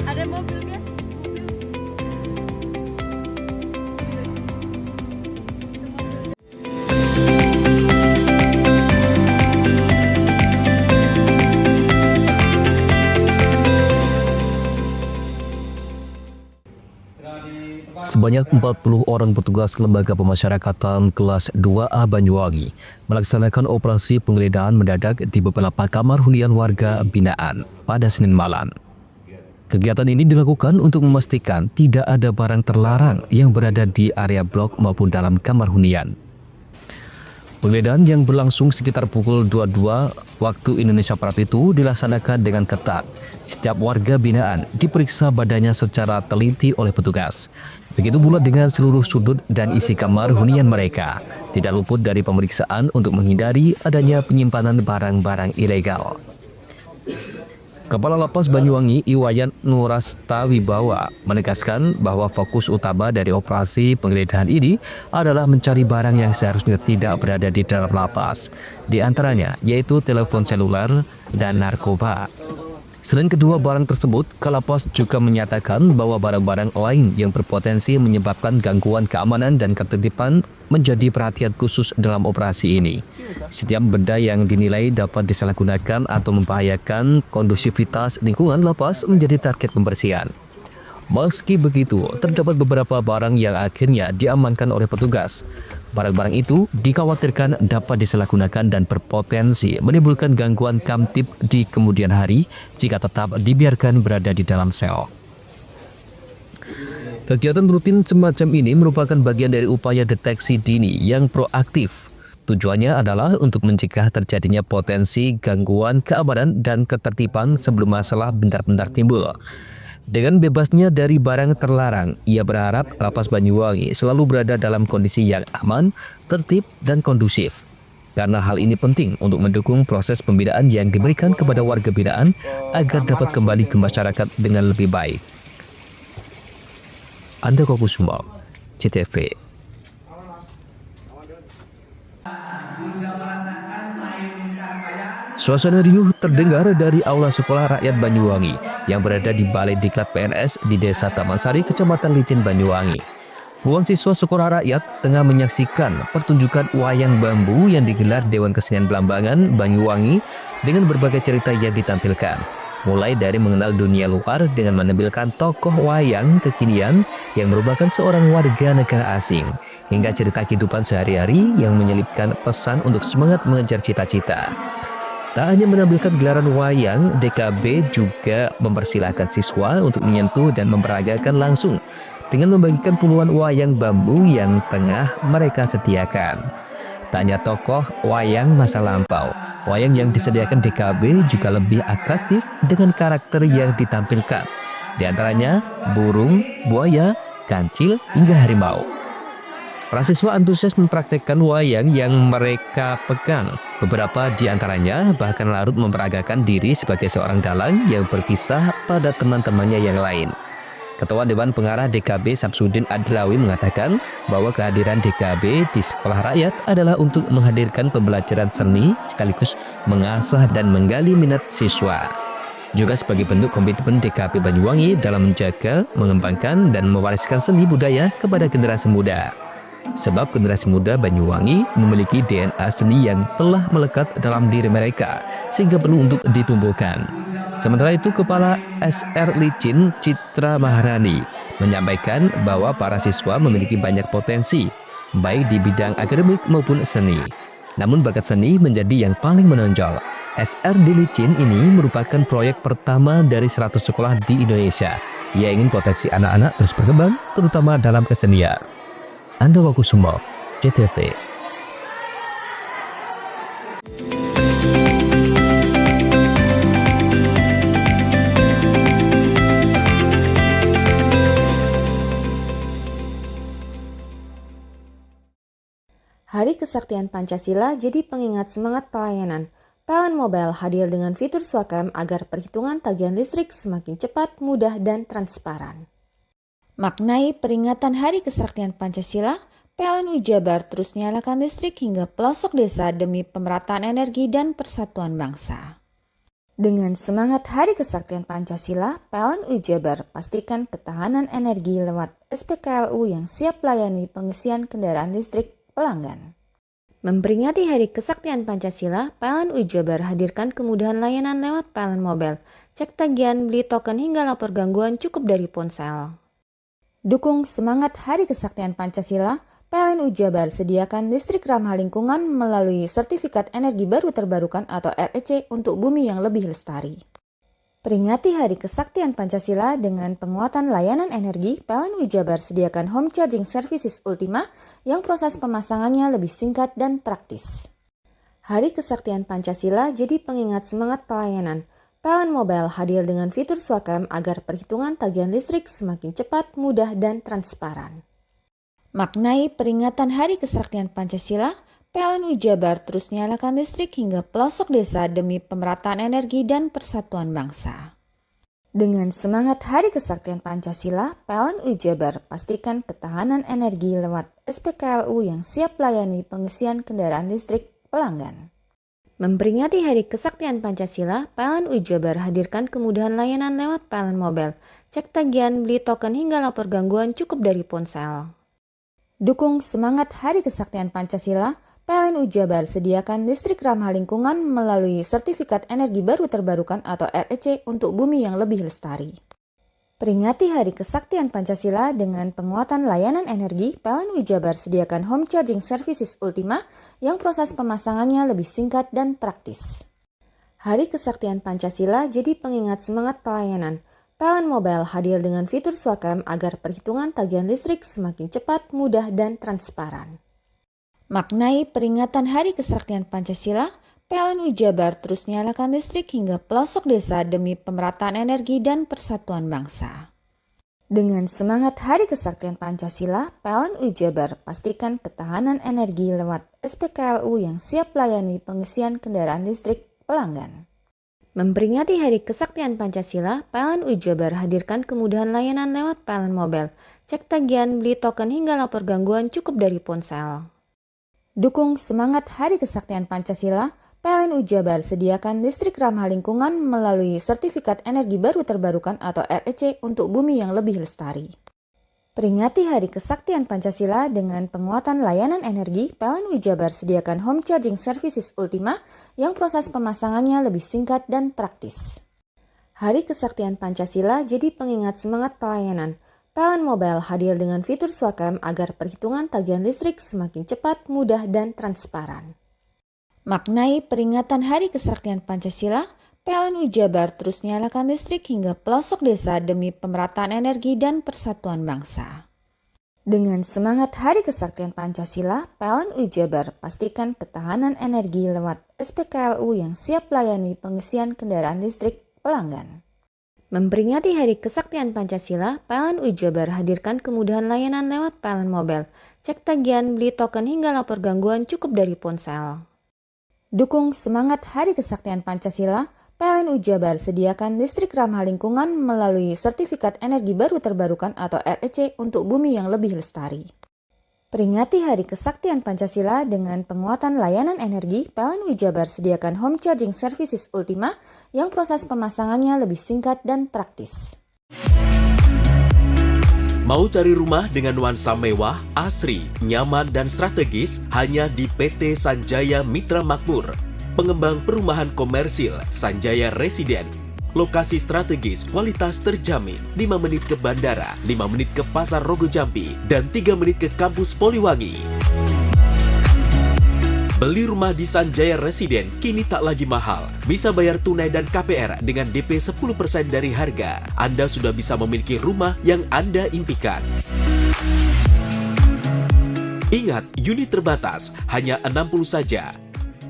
Ada mobil guys, mobil. Sebanyak 40 orang petugas lembaga pemasyarakatan kelas 2A Banyuwangi melaksanakan operasi penggeledahan mendadak di beberapa kamar hunian warga binaan pada Senin malam. Kegiatan ini dilakukan untuk memastikan tidak ada barang terlarang yang berada di area blok maupun dalam kamar hunian. Penggeledahan yang berlangsung sekitar pukul 22 waktu Indonesia Barat itu dilaksanakan dengan ketat. Setiap warga binaan diperiksa badannya secara teliti oleh petugas. Begitu pula dengan seluruh sudut dan isi kamar hunian mereka. Tidak luput dari pemeriksaan untuk menghindari adanya penyimpanan barang-barang ilegal. Kepala Lapas Banyuwangi Iwayan Nurastawibawa menegaskan bahwa fokus utama dari operasi penggeledahan ini adalah mencari barang yang seharusnya tidak berada di dalam lapas, di antaranya yaitu telepon seluler dan narkoba. Selain kedua barang tersebut, Kalapas juga menyatakan bahwa barang-barang lain yang berpotensi menyebabkan gangguan keamanan dan ketertiban menjadi perhatian khusus dalam operasi ini. Setiap benda yang dinilai dapat disalahgunakan atau membahayakan kondusivitas lingkungan lapas menjadi target pembersihan. Meski begitu, terdapat beberapa barang yang akhirnya diamankan oleh petugas. Barang-barang itu dikhawatirkan dapat disalahgunakan dan berpotensi menimbulkan gangguan kamtib di kemudian hari jika tetap dibiarkan berada di dalam sel. Kegiatan rutin semacam ini merupakan bagian dari upaya deteksi dini yang proaktif. Tujuannya adalah untuk mencegah terjadinya potensi gangguan keamanan dan ketertiban sebelum masalah benar-benar timbul. Dengan bebasnya dari barang terlarang, ia berharap Lapas Banyuwangi selalu berada dalam kondisi yang aman, tertib, dan kondusif. Karena hal ini penting untuk mendukung proses pembinaan yang diberikan kepada warga binaan agar dapat kembali ke masyarakat dengan lebih baik. Andoko Kusuma, CTV. Suasana riuh terdengar dari Aula Sekolah Rakyat Banyuwangi yang berada di Balai Diklat PNS di Desa Taman Sari, Kecamatan Licin, Banyuwangi. Puluhan siswa sekolah rakyat tengah menyaksikan pertunjukan wayang bambu yang digelar Dewan Kesenian Belambangan Banyuwangi dengan berbagai cerita yang ditampilkan. Mulai dari mengenal dunia luar dengan menampilkan tokoh wayang kekinian yang merupakan seorang warga negara asing, hingga cerita kehidupan sehari-hari yang menyelipkan pesan untuk semangat mengejar cita-cita. Tak hanya menampilkan gelaran wayang, DKB juga mempersilahkan siswa untuk menyentuh dan memperagakan langsung dengan membagikan puluhan wayang bambu yang tengah mereka sediakan. Tak hanya tokoh wayang masa lampau, wayang yang disediakan DKB juga lebih atraktif dengan karakter yang ditampilkan. Di antaranya burung, buaya, kancil, hingga harimau. Para siswa antusias mempraktekkan wayang yang mereka pegang. Beberapa di antaranya bahkan larut memperagakan diri sebagai seorang dalang yang berkisah pada teman-temannya yang lain. Ketua Dewan Pengarah DKB Samsudin Adlawi mengatakan bahwa kehadiran DKB di sekolah rakyat adalah untuk menghadirkan pembelajaran seni sekaligus mengasah dan menggali minat siswa. Juga sebagai bentuk komitmen DKB Banyuwangi dalam menjaga, mengembangkan, dan mewariskan seni budaya kepada generasi muda. Sebab generasi muda Banyuwangi memiliki DNA seni yang telah melekat dalam diri mereka, sehingga perlu untuk ditumbuhkan. Sementara itu, Kepala SR Licin Citra Maharani menyampaikan bahwa para siswa memiliki banyak potensi, baik di bidang akademik maupun seni. Namun bakat seni menjadi yang paling menonjol. SR di Licin ini merupakan proyek pertama dari 100 sekolah di Indonesia. Ia ingin potensi anak-anak terus berkembang, terutama dalam kesenian. Andoko Kusuma, CTV. Hari Kesaktian Pancasila jadi pengingat semangat pelayanan. PLN Mobile hadir dengan fitur Swakam agar perhitungan tagihan listrik semakin cepat, mudah, dan transparan. Maknai peringatan Hari Kesaktian Pancasila, PLN Jabar terus nyalakan listrik hingga pelosok desa demi pemerataan energi dan persatuan bangsa. Dengan semangat Hari Kesaktian Pancasila, PLN Jabar pastikan ketahanan energi lewat SPKLU yang siap layani pengisian kendaraan listrik pelanggan. Memperingati Hari Kesaktian Pancasila, PLN Jabar hadirkan kemudahan layanan lewat PLN Mobile. Cek tagihan, beli token hingga lapor gangguan cukup dari ponsel. Dukung semangat Hari Kesaktian Pancasila, PLN Jabar sediakan listrik ramah lingkungan melalui Sertifikat Energi Baru Terbarukan atau REC untuk bumi yang lebih lestari. Peringati Hari Kesaktian Pancasila dengan penguatan layanan energi, PLN Jabar sediakan Home Charging Services Ultima yang proses pemasangannya lebih singkat dan praktis. Hari Kesaktian Pancasila jadi pengingat semangat pelayanan. PLN Mobile hadir dengan fitur Swakam agar perhitungan tagihan listrik semakin cepat, mudah, dan transparan. Maknai peringatan Hari Kesaktian Pancasila, PLN Jabar terus nyalakan listrik hingga pelosok desa demi pemerataan energi dan persatuan bangsa. Dengan semangat Hari Kesaktian Pancasila, PLN Jabar pastikan ketahanan energi lewat SPKLU yang siap layani pengisian kendaraan listrik pelanggan. Memperingati Hari Kesaktian Pancasila, PLN Jabar hadirkan kemudahan layanan lewat PLN Mobile. Cek tagihan, beli token hingga lapor gangguan cukup dari ponsel. Dukung semangat Hari Kesaktian Pancasila, PLN Jabar sediakan listrik ramah lingkungan melalui Sertifikat Energi Baru Terbarukan atau REC untuk bumi yang lebih lestari. Peringati Hari Kesaktian Pancasila dengan penguatan layanan energi, PLN Jabar sediakan Home Charging Services Ultima yang proses pemasangannya lebih singkat dan praktis. Hari Kesaktian Pancasila jadi pengingat semangat pelayanan. PLN Mobile hadir dengan fitur Swakam agar perhitungan tagihan listrik semakin cepat, mudah, dan transparan. Maknai peringatan Hari Kesaktian Pancasila, PLN Jabar terus nyalakan listrik hingga pelosok desa demi pemerataan energi dan persatuan bangsa. Dengan semangat Hari Kesaktian Pancasila, PLN Jabar pastikan ketahanan energi lewat SPKLU yang siap layani pengisian kendaraan listrik pelanggan. Memperingati Hari Kesaktian Pancasila, PLN Jabar hadirkan kemudahan layanan lewat PLN Mobile. Cek tagihan, beli token hingga lapor gangguan cukup dari ponsel. Dukung semangat Hari Kesaktian Pancasila, PLN Jabar sediakan listrik ramah lingkungan melalui Sertifikat Energi Baru Terbarukan atau REC untuk bumi yang lebih lestari. Peringati Hari Kesaktian Pancasila dengan penguatan layanan energi, PLN Jabar sediakan Home Charging Services Ultima yang proses pemasangannya lebih singkat dan praktis. Hari Kesaktian Pancasila jadi pengingat semangat pelayanan. PLN Mobile hadir dengan fitur Swakam agar perhitungan tagihan listrik semakin cepat, mudah, dan transparan. Maknai peringatan Hari Kesaktian Pancasila, PLN Jabar terus nyalakan listrik hingga pelosok desa demi pemerataan energi dan persatuan bangsa. Dengan semangat Hari Kesaktian Pancasila, PLN Jabar pastikan ketahanan energi lewat SPKLU yang siap layani pengisian kendaraan listrik pelanggan. Memperingati Hari Kesaktian Pancasila, PLN Jabar hadirkan kemudahan layanan lewat PLN Mobile. Cek tagihan, beli token hingga lapor gangguan cukup dari ponsel. Dukung semangat Hari Kesaktian Pancasila, PLN Jabar sediakan listrik ramah lingkungan melalui Sertifikat Energi Baru Terbarukan atau REC untuk bumi yang lebih lestari. Peringati Hari Kesaktian Pancasila dengan penguatan layanan energi, PLN Jabar sediakan Home Charging Services Ultima yang proses pemasangannya lebih singkat dan praktis. Mau cari rumah dengan nuansa mewah, asri, nyaman, dan strategis hanya di PT Sanjaya Mitra Makmur. Pengembang perumahan komersil Sanjaya Residen. Lokasi strategis, kualitas terjamin. 5 menit ke bandara, 5 menit ke Pasar Rogo Jambi, dan 3 menit ke kampus Poliwangi. Beli rumah di Sanjaya Residen kini tak lagi mahal. Bisa bayar tunai dan KPR dengan DP 10% dari harga. Anda sudah bisa memiliki rumah yang Anda impikan. Ingat, unit terbatas, hanya 60 saja.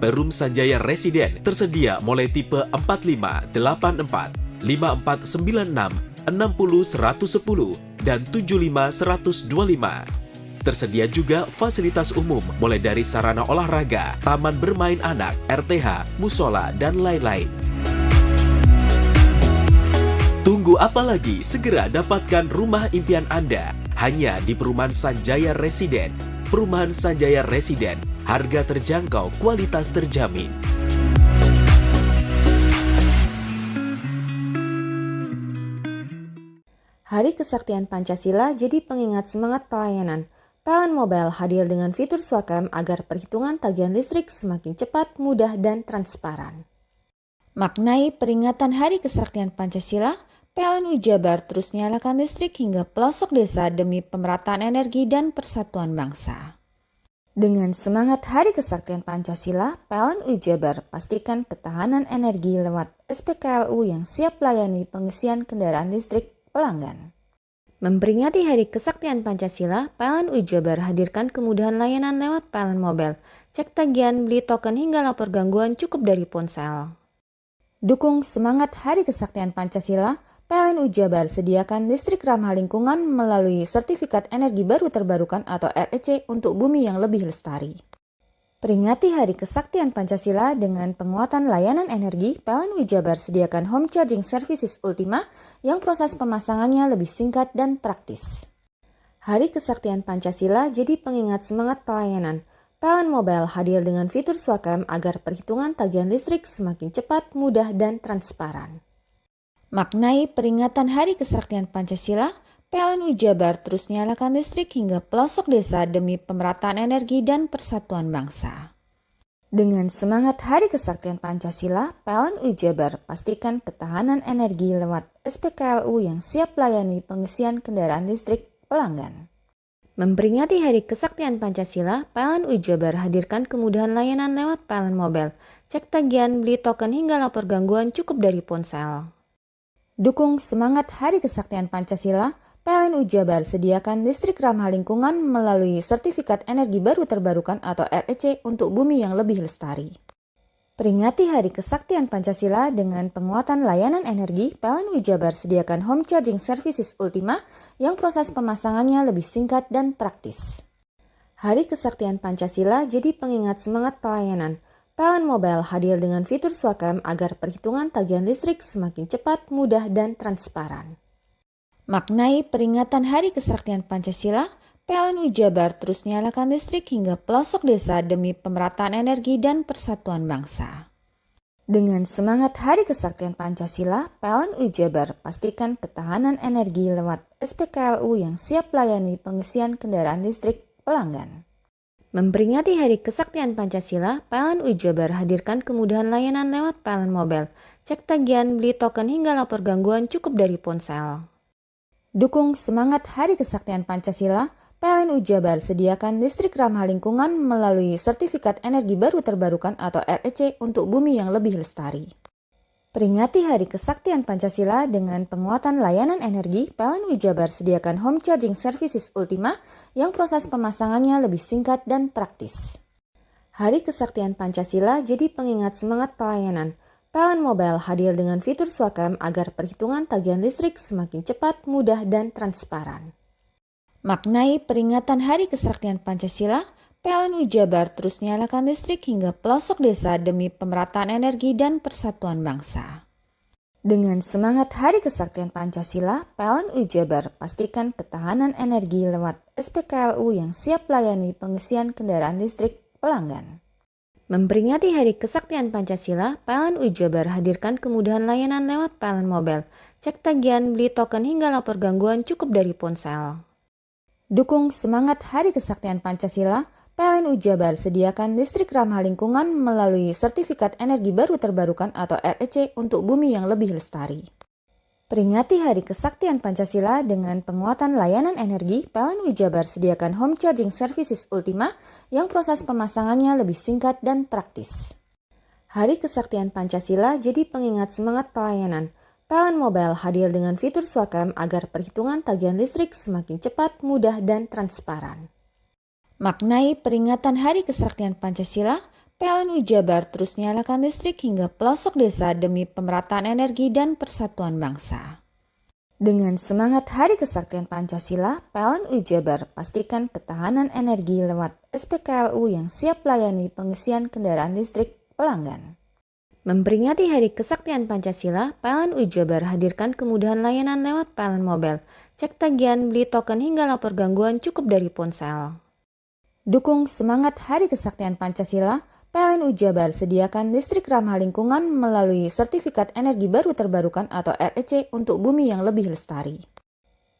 Perum Sanjaya Residen tersedia mulai tipe 45, 84, 5496, 60 110, dan 75 125. Tersedia juga fasilitas umum mulai dari sarana olahraga, taman bermain anak, RTH, musola, dan lain-lain. Tunggu apa lagi? Segera dapatkan rumah impian Anda hanya di Perumahan Sanjaya Residen. Perumahan Sanjaya Residen, harga terjangkau, kualitas terjamin. Hari Kesaktian Pancasila jadi pengingat semangat pelayanan. PLN Mobile hadir dengan fitur Swakam agar perhitungan tagihan listrik semakin cepat, mudah, dan transparan. Maknai peringatan Hari Kesaktian Pancasila, PLN Jabar terus nyalakan listrik hingga pelosok desa demi pemerataan energi dan persatuan bangsa. Dengan semangat Hari Kesaktian Pancasila, PLN Jabar pastikan ketahanan energi lewat SPKLU yang siap layani pengisian kendaraan listrik pelanggan. Memperingati Hari Kesaktian Pancasila, PLN Jabar hadirkan kemudahan layanan lewat PLN Mobile. Cek tagihan, beli token hingga lapor gangguan cukup dari ponsel. Dukung semangat Hari Kesaktian Pancasila, PLN Jabar sediakan listrik ramah lingkungan melalui sertifikat energi baru terbarukan atau REC untuk bumi yang lebih lestari. Peringati Hari Kesaktian Pancasila dengan penguatan layanan energi, PLN Jabar sediakan home charging services Ultima yang proses pemasangannya lebih singkat dan praktis. Hari Kesaktian Pancasila jadi pengingat semangat pelayanan. PLN Mobile hadir dengan fitur Swakam agar perhitungan tagihan listrik semakin cepat, mudah, dan transparan. Maknai peringatan Hari Kesaktian Pancasila, PLN Jabar terus nyalakan listrik hingga pelosok desa demi pemerataan energi dan persatuan bangsa. Dengan semangat Hari Kesaktian Pancasila, PLN Jabar pastikan ketahanan energi lewat SPKLU yang siap layani pengisian kendaraan listrik pelanggan. Memperingati Hari Kesaktian Pancasila, PLN Jabar hadirkan kemudahan layanan lewat PLN Mobile. Cek tagihan, beli token hingga lapor gangguan cukup dari ponsel. Dukung semangat Hari Kesaktian Pancasila, PLN Jabar sediakan listrik ramah lingkungan melalui sertifikat energi baru terbarukan atau REC untuk bumi yang lebih lestari. Peringati Hari Kesaktian Pancasila dengan penguatan layanan energi, PLN Jabar sediakan home charging services Ultima yang proses pemasangannya lebih singkat dan praktis. Hari Kesaktian Pancasila jadi pengingat semangat pelayanan. PLN Mobile hadir dengan fitur Swakam agar perhitungan tagihan listrik semakin cepat, mudah, dan transparan. Maknai peringatan Hari Kesaktian Pancasila, PLN Jabar terus nyalakan listrik hingga pelosok desa demi pemerataan energi dan persatuan bangsa. Dengan semangat Hari Kesaktian Pancasila, PLN Jabar pastikan ketahanan energi lewat SPKLU yang siap layani pengisian kendaraan listrik pelanggan. Memperingati Hari Kesaktian Pancasila, PLN Jabar hadirkan kemudahan layanan lewat PLN Mobile. Cek tagihan, beli token hingga lapor gangguan cukup dari ponsel. Dukung semangat Hari Kesaktian Pancasila, PLN Jabar sediakan listrik ramah lingkungan melalui sertifikat energi baru terbarukan atau REC untuk bumi yang lebih lestari. Peringati Hari Kesaktian Pancasila dengan penguatan layanan energi, PLN Jabar sediakan home charging services Ultima yang proses pemasangannya lebih singkat dan praktis. Hari Kesaktian Pancasila jadi pengingat semangat pelayanan. PLN Mobile hadir dengan fitur Swakam agar perhitungan tagihan listrik semakin cepat, mudah, dan transparan. Maknai peringatan Hari Kesaktian Pancasila, PLN Jabar terus nyalakan listrik hingga pelosok desa demi pemerataan energi dan persatuan bangsa. Dengan semangat Hari Kesaktian Pancasila, PLN Jabar pastikan ketahanan energi lewat SPKLU yang siap layani pengisian kendaraan listrik pelanggan. Memperingati Hari Kesaktian Pancasila, PLN Jabar hadirkan kemudahan layanan lewat PLN Mobile. Cek tagihan, beli token hingga lapor gangguan cukup dari ponsel. Dukung semangat Hari Kesaktian Pancasila, PLN Jabar sediakan listrik ramah lingkungan melalui sertifikat energi baru terbarukan atau REC untuk bumi yang lebih lestari. Peringati Hari Kesaktian Pancasila dengan penguatan layanan energi, PLN Jabar sediakan home charging services Ultima yang proses pemasangannya lebih singkat dan praktis. Hari Kesaktian Pancasila jadi pengingat semangat pelayanan. PLN Mobile hadir dengan fitur Swakam agar perhitungan tagihan listrik semakin cepat, mudah, dan transparan. Maknai peringatan Hari Kesaktian Pancasila, PLN Jabar terus nyalakan listrik hingga pelosok desa demi pemerataan energi dan persatuan bangsa. Dengan semangat Hari Kesaktian Pancasila, PLN Jabar pastikan ketahanan energi lewat SPKLU yang siap melayani pengisian kendaraan listrik pelanggan. Memperingati Hari Kesaktian Pancasila, PLN Jabar hadirkan kemudahan layanan lewat PLN Mobile. Cek tagihan, beli token hingga lapor gangguan cukup dari ponsel. Dukung semangat Hari Kesaktian Pancasila, PLN Jabar sediakan listrik ramah lingkungan melalui Sertifikat Energi Baru Terbarukan atau REC untuk bumi yang lebih lestari.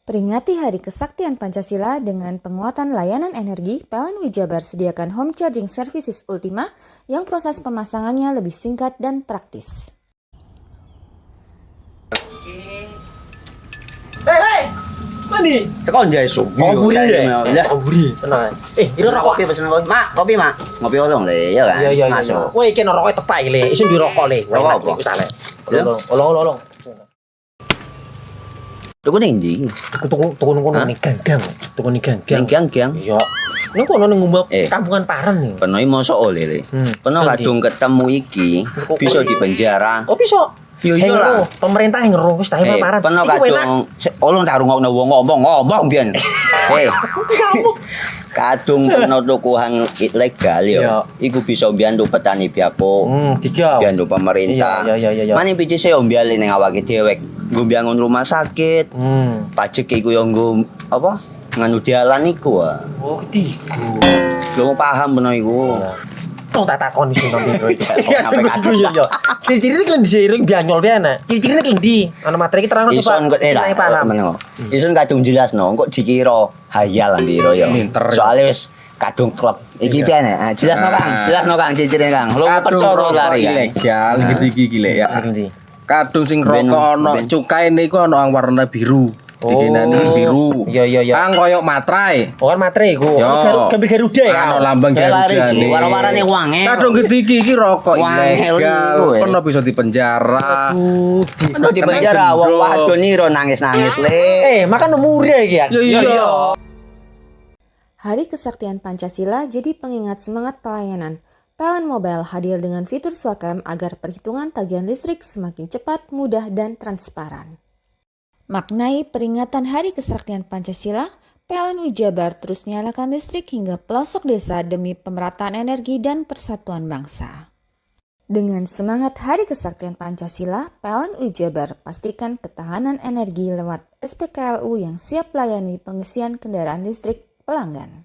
Peringati Hari Kesaktian Pancasila dengan penguatan layanan energi, PLN Jabar sediakan Home Charging Services Ultima yang proses pemasangannya lebih singkat dan praktis. Hei, mandi. Tekan jaya subuh. Komburi deh. Ya. Komburi, tenang. Ini rokok. Kopi pesen kopi. Mak, kopi mak. Ngopi olong le, ya kan? Iya. Masuk. Woi, kena rokoknya tepak le. Isun di rokok le. Rokok apa? Wis ale. Ya? Olong. Tuku ning ndi? Tuku ngono ning gang. Tuku ning gang. Ning gang. Iya. Ning kono ning ngumba Eh. kampungan Paren nih. Peno iki mosok oleh le. Peno Nanti. kadung ketemu iki bisa dipenjara. Oh bisa. Yo iya lah. Pemerintah yang ngeru wis tahe Paren. Peno Iku enak. kadung olong tak rungokno wong ngomong biyen. Kadung peno tuku hang ilegal yo. Iya. Iku bisa mbiyantu petani biako. Tiga. Mbiyantu pemerintah. Iya. Mane pici se mbiale ning awake dhewek. Nggo mbiyangun rumah sakit. Pajak iku yo nggo apa? Nganu dalan iku ah. Oh, ketiku. Lu paham peno iku. Tong tak takon isu nang biro iki. Iya, sampe kadung. Iya. Ciri-cirine kan diseiring bianyol piana. Ciri-cirine kan ndi? Ana materi kita terang Ison kok Nilai paham. meneng. Ison kadung jelasno, kok dikira hayal ambiro ya. Soale wis kadung klub. Iki piye nek? Jelasno Kang, ciri-cirine Kang. Lu percaya lari kan. ilegal iki lek ya. Ndi? Kadung sing Ben- rokok ono ben. cukaine iku ono warna biru. Dikenani biru. Iya. Kang koyo matrai. Oh kan materi iku. Yo. Gambar Garuda ya. Ono lambang Garuda. Warna-warnane wange. Kadung iki rokok Wangel ilegal. iku, Pernah bisa dipenjara. Peno di penjara wong wadon iro nangis-nangis le. Makan murah iki ya. Iya. Hari Kesaktian Pancasila jadi pengingat semangat pelayanan. PLN Mobile hadir dengan fitur Swakam agar perhitungan tagihan listrik semakin cepat, mudah, dan transparan. Maknai peringatan Hari Kesaktian Pancasila, PLN Jabar terus nyalakan listrik hingga pelosok desa demi pemerataan energi dan persatuan bangsa. Dengan semangat Hari Kesaktian Pancasila, PLN Jabar pastikan ketahanan energi lewat SPKLU yang siap melayani pengisian kendaraan listrik pelanggan.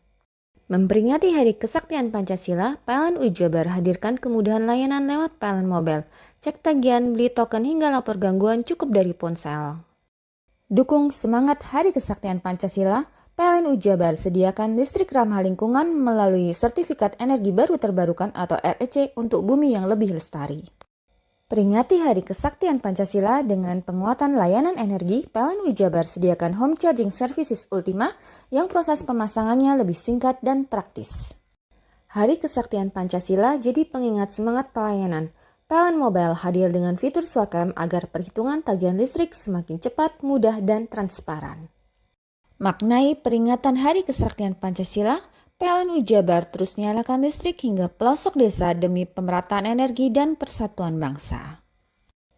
Memperingati Hari Kesaktian Pancasila, PLN Jabar hadirkan kemudahan layanan lewat PLN Mobile. Cek tagihan, beli token hingga lapor gangguan cukup dari ponsel. Dukung semangat Hari Kesaktian Pancasila, PLN Jabar sediakan listrik ramah lingkungan melalui Sertifikat Energi Baru Terbarukan atau REC untuk bumi yang lebih lestari. Peringati Hari Kesaktian Pancasila dengan penguatan layanan energi, PLN Jabar sediakan Home Charging Services Ultima yang proses pemasangannya lebih singkat dan praktis. Hari Kesaktian Pancasila jadi pengingat semangat pelayanan. PLN Mobile hadir dengan fitur Swakam agar perhitungan tagihan listrik semakin cepat, mudah, dan transparan. Maknai peringatan Hari Kesaktian Pancasila, PLN Jabar terus nyalakan listrik hingga pelosok desa demi pemerataan energi dan persatuan bangsa.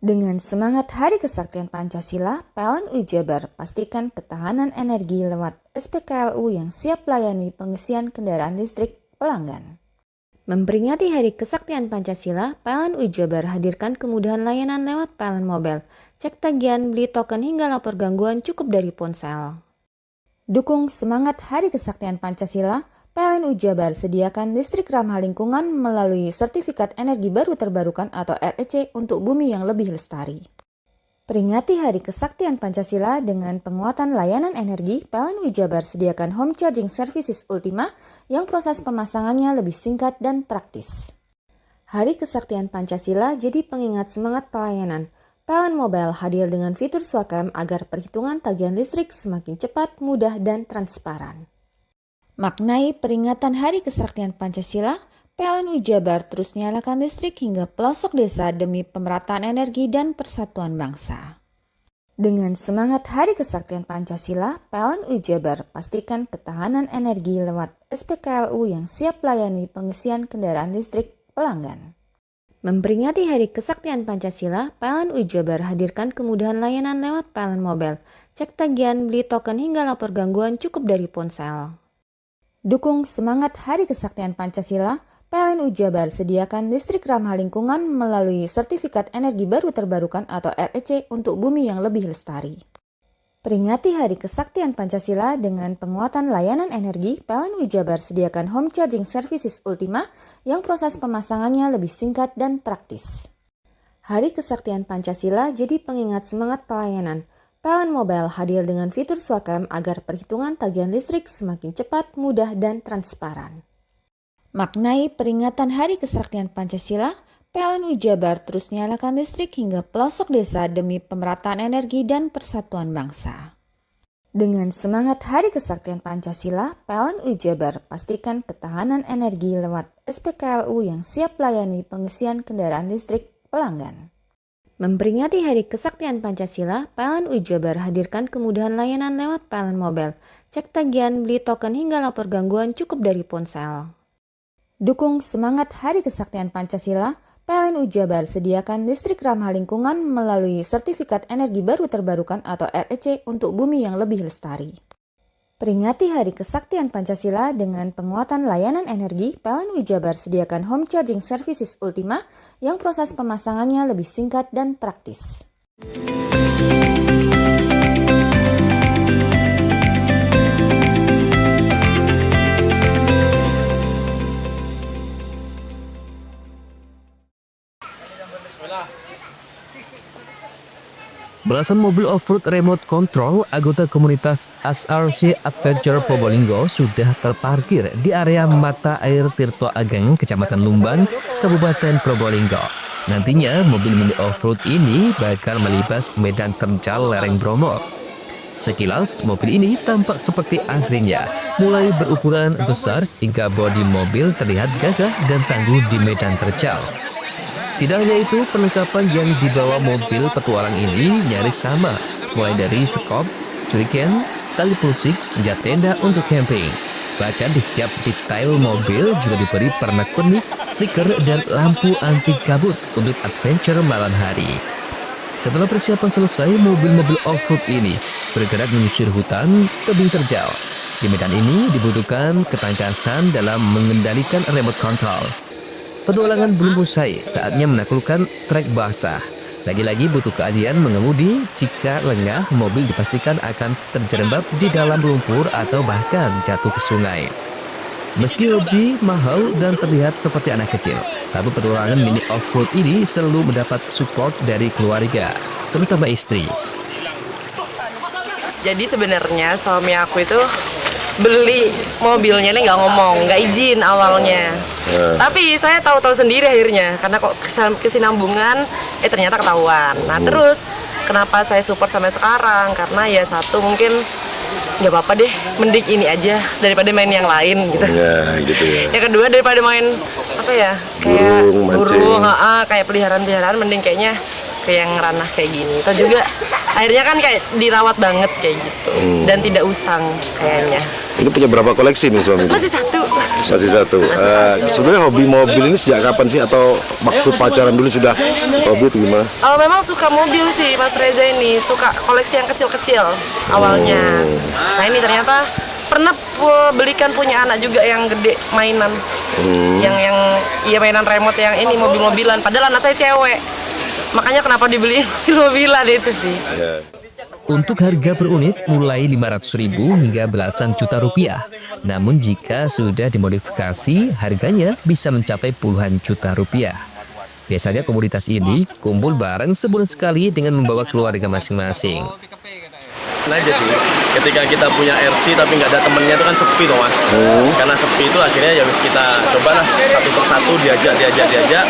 Dengan semangat Hari Kesaktian Pancasila, PLN Jabar pastikan ketahanan energi lewat SPKLU yang siap melayani pengisian kendaraan listrik pelanggan. Memperingati Hari Kesaktian Pancasila, PLN Jabar hadirkan kemudahan layanan lewat PLN Mobile. Cek tagihan, beli token hingga lapor gangguan cukup dari ponsel. Dukung semangat Hari Kesaktian Pancasila, PLN Jabar sediakan listrik ramah lingkungan melalui Sertifikat Energi Baru Terbarukan atau REC untuk bumi yang lebih lestari. Peringati Hari Kesaktian Pancasila dengan penguatan layanan energi, PLN Jabar sediakan Home Charging Services Ultima yang proses pemasangannya lebih singkat dan praktis. Hari Kesaktian Pancasila jadi pengingat semangat pelayanan. PLN Mobile hadir dengan fitur Swakam agar perhitungan tagihan listrik semakin cepat, mudah, dan transparan. Maknai peringatan Hari Kesaktian Pancasila, PLN Jabar terus nyalakan listrik hingga pelosok desa demi pemerataan energi dan persatuan bangsa. Dengan semangat Hari Kesaktian Pancasila, PLN Jabar pastikan ketahanan energi lewat SPKLU yang siap melayani pengisian kendaraan listrik pelanggan. Memperingati Hari Kesaktian Pancasila, PLN Jabar hadirkan kemudahan layanan lewat PLN Mobile. Cek tagihan, beli token hingga lapor gangguan cukup dari ponsel. Dukung semangat Hari Kesaktian Pancasila, PLN Jabar sediakan listrik ramah lingkungan melalui Sertifikat Energi Baru Terbarukan atau REC untuk bumi yang lebih lestari. Peringati Hari Kesaktian Pancasila dengan penguatan layanan energi, PLN Jabar sediakan home charging services Ultima yang proses pemasangannya lebih singkat dan praktis. Hari Kesaktian Pancasila jadi pengingat semangat pelayanan. PLN Mobile hadir dengan fitur Swakam agar perhitungan tagihan listrik semakin cepat, mudah, dan transparan. Maknai peringatan Hari Kesaktian Pancasila, PLN Jabar terus nyalakan listrik hingga pelosok desa demi pemerataan energi dan persatuan bangsa. Dengan semangat Hari Kesaktian Pancasila, PLN Jabar pastikan ketahanan energi lewat SPKLU yang siap layani pengisian kendaraan listrik pelanggan. Memperingati Hari Kesaktian Pancasila, PLN Jabar hadirkan kemudahan layanan lewat PLN Mobile. Cek tagihan, beli token hingga lapor gangguan cukup dari ponsel. Dukung semangat Hari Kesaktian Pancasila, PLN Jabar sediakan listrik ramah lingkungan melalui Sertifikat Energi Baru Terbarukan atau REC untuk bumi yang lebih lestari. Peringati Hari Kesaktian Pancasila dengan penguatan layanan energi, PLN Jabar sediakan home charging services Ultima yang proses pemasangannya lebih singkat dan praktis. Belasan mobil off-road remote control anggota komunitas SRC Adventure Probolinggo sudah terparkir di area mata air Tirto Ageng, Kecamatan Lumbang, Kabupaten Probolinggo. Nantinya mobil mini off-road ini bakal melibas medan terjal lereng Bromo. Sekilas mobil ini tampak seperti aslinya, mulai berukuran besar hingga bodi mobil terlihat gagah dan tangguh di medan terjal. Tidak hanya itu, perlengkapan yang dibawa mobil petualang ini nyaris sama, mulai dari sekop, curiken, tali pusik, hingga tenda untuk camping. Bahkan di setiap detail mobil juga diberi pernak-pernik, stiker, dan lampu anti kabut untuk adventure malam hari. Setelah persiapan selesai, mobil-mobil off-road ini bergerak menyusur hutan tebing terjal. Di medan ini dibutuhkan ketangkasan dalam mengendalikan remote control. Petualangan belum usai, saatnya menaklukkan trek basah. Lagi-lagi butuh keahlian mengemudi, jika lengah mobil dipastikan akan terjerembab di dalam lumpur atau bahkan jatuh ke sungai. Meski hobi mahal dan terlihat seperti anak kecil, tapi petualangan mini off-road ini selalu mendapat support dari keluarga, terutama istri. Jadi sebenarnya suami aku itu beli mobilnya ini nggak ngomong, nggak izin awalnya. Tapi saya tahu-tahu sendiri akhirnya, karena kok kesinambungan, ternyata ketahuan. Nah terus kenapa saya support sampai sekarang? Karena ya satu mungkin nggak apa-apa deh, mending ini aja daripada main yang lain gitu. Ya, gitu ya. Yang kedua daripada main apa ya, kayak burung, kayak peliharaan-peliharaan, mending kayaknya kayak yang ranah kayak gini. Atau juga akhirnya kan kayak dirawat banget kayak gitu dan tidak usang kayaknya. Ini punya berapa koleksi nih suami? Masih satu. Masih satu. Sebenarnya hobi mobil ini sejak kapan sih, atau waktu pacaran dulu sudah hobi atau gimana? Memang suka mobil sih Mas Reza ini, suka koleksi yang kecil-kecil awalnya. Nah ini ternyata pernah belikan punya anak juga yang gede mainan, yang mainan remote yang ini mobil-mobilan. Padahal anak saya cewek, makanya kenapa dibeli mobil-mobilan itu sih. Untuk harga per unit mulai 500.000 hingga belasan juta rupiah. Namun jika sudah dimodifikasi, harganya bisa mencapai puluhan juta rupiah. Biasanya komunitas ini kumpul bareng sebulan sekali dengan membawa keluarga masing-masing. Nah jadi ketika kita punya RC tapi nggak ada temennya itu kan sepi tuh mas. Karena sepi itu akhirnya ya kita cobalah satu persatu diajak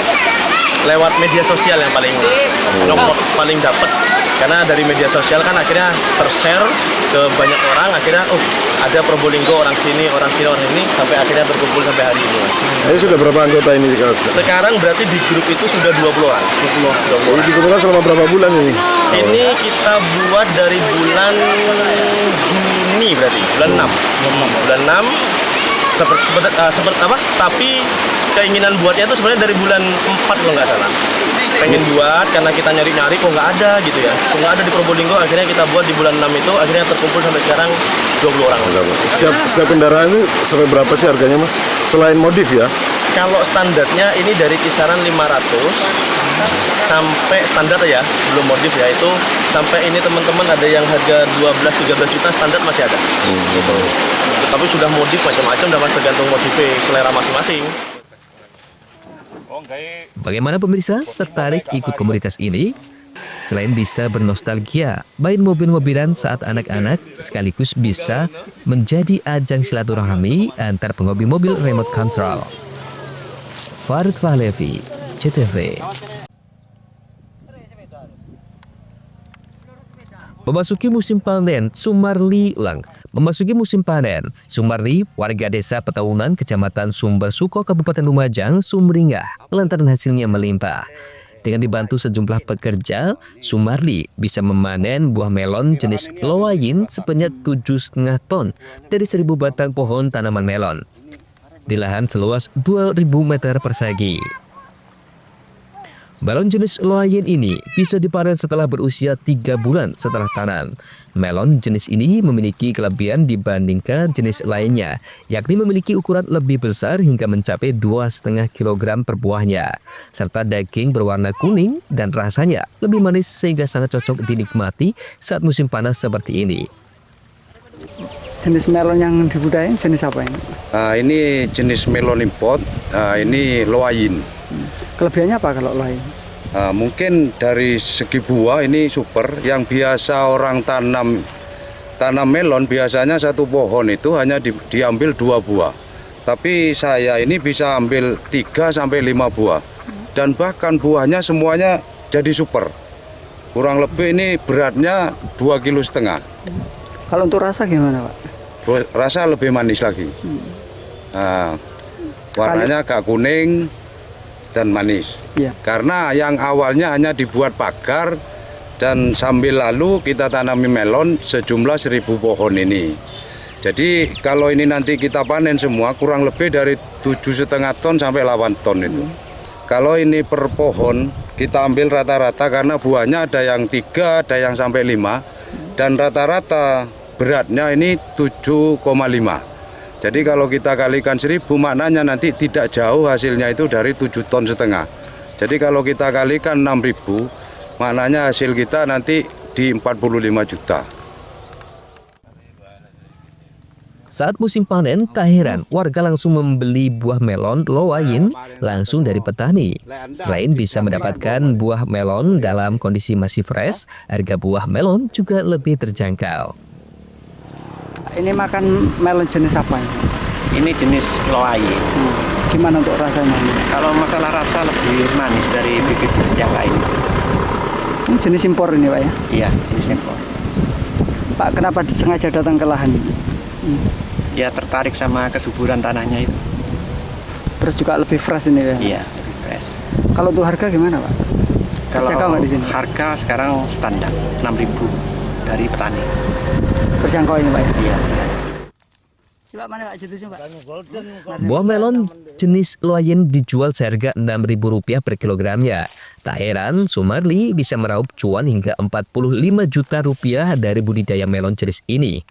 lewat media sosial yang paling dapat. Karena dari media sosial kan akhirnya tershare ke banyak orang, akhirnya ada Probolinggo, orang sini, sampai akhirnya berkumpul sampai hari ini. Ini sudah berapa anggota ini sekarang? Sekarang berarti di grup itu sudah 20 orang. 20 Ini dikumpulkan selama berapa bulan ini? Ini kita buat dari bulan Juni berarti, bulan 6. Bulan 6 seperti apa? Tapi keinginan buatnya itu sebenarnya dari bulan 4 kalau nggak salah. Pengen buat karena kita nyari-nyari kok nggak ada gitu ya. Kok nggak ada di Probolinggo, akhirnya kita buat di bulan 6 itu, akhirnya terkumpul sampai sekarang 20 orang. Setiap kendaraan itu sampai berapa sih harganya Mas? Selain modif ya? Kalau standarnya ini dari kisaran 500 sampai standar ya, belum modif ya, itu sampai ini teman-teman ada yang harga 12-13 juta standar masih ada. Gitu. Tapi sudah modif macam-macam, udah mas tergantung modifnya selera masing-masing. Bagaimana pemirsa tertarik ikut komunitas ini? Selain bisa bernostalgia, main mobil-mobilan saat anak-anak sekaligus bisa menjadi ajang silaturahmi antar penghobi mobil remote control. Farid Fahlevi, CTV. Memasuki musim panen, Sumarli ulang. Memasuki musim panen, Sumarli, warga desa Petaunan, Kecamatan Sumber Suko, Kabupaten Lumajang, sumringah lantaran hasilnya melimpah. Dengan dibantu sejumlah pekerja, Sumarli bisa memanen buah melon jenis loayin sebanyak 7,5 ton dari 1.000 batang pohon tanaman melon di lahan seluas 2.000 meter persegi. Melon jenis loayin ini bisa dipanen setelah berusia 3 bulan setelah tanam. Melon jenis ini memiliki kelebihan dibandingkan jenis lainnya, yakni memiliki ukuran lebih besar hingga mencapai 2,5 kg per buahnya, serta daging berwarna kuning dan rasanya lebih manis sehingga sangat cocok dinikmati saat musim panas seperti ini. Jenis melon yang dibudidayakan jenis apa ini? Ini jenis melon import, ini loayin. Kelebihannya apa kalau lain? Mungkin dari segi buah ini super. Yang biasa orang tanam melon biasanya satu pohon itu hanya diambil 2 buah. Tapi saya ini bisa ambil 3 sampai 5 buah. Dan bahkan buahnya semuanya jadi super. Kurang lebih ini beratnya 2,5 kg. Kalau untuk rasa gimana Pak? Rasa lebih manis lagi. Nah, warnanya agak kuning dan manis. Ya. Karena yang awalnya hanya dibuat pagar dan sambil lalu kita tanami melon sejumlah 1.000 pohon ini. Jadi kalau ini nanti kita panen semua kurang lebih dari 7,5 ton sampai 8 ton itu. Kalau ini per pohon kita ambil rata-rata karena buahnya ada yang 3, ada yang sampai 5 dan rata-rata beratnya ini 7,5. Jadi kalau kita kalikan 1.000 maknanya nanti tidak jauh hasilnya itu dari 7,5 ton. Jadi kalau kita kalikan 6.000 maknanya hasil kita nanti di 45 juta. Saat musim panen, tak heran warga langsung membeli buah melon loayin langsung dari petani. Selain bisa mendapatkan buah melon dalam kondisi masih fresh, harga buah melon juga lebih terjangkau. Ini makan melon jenis apa ini? Ini jenis loayin. Gimana untuk rasanya? Kalau masalah rasa lebih manis dari bibit yang lain. Ini jenis impor ini Pak ya? Iya, jenis impor. Pak, kenapa sengaja datang ke lahan ini? Ya tertarik sama kesuburan tanahnya itu. Terus juga lebih fresh ini ya? Iya, lebih fresh. Kalau untuk harga gimana Pak? Kalau nggak di sini? Harga sekarang standar 6.000 dari petani. Terjangkau ini Pak ya? Iya. Buah melon jenis loayin dijual seharga Rp6.000 per kilogramnya. Tak heran Sumarli bisa meraup cuan hingga Rp45 juta dari budidaya melon jenis ini.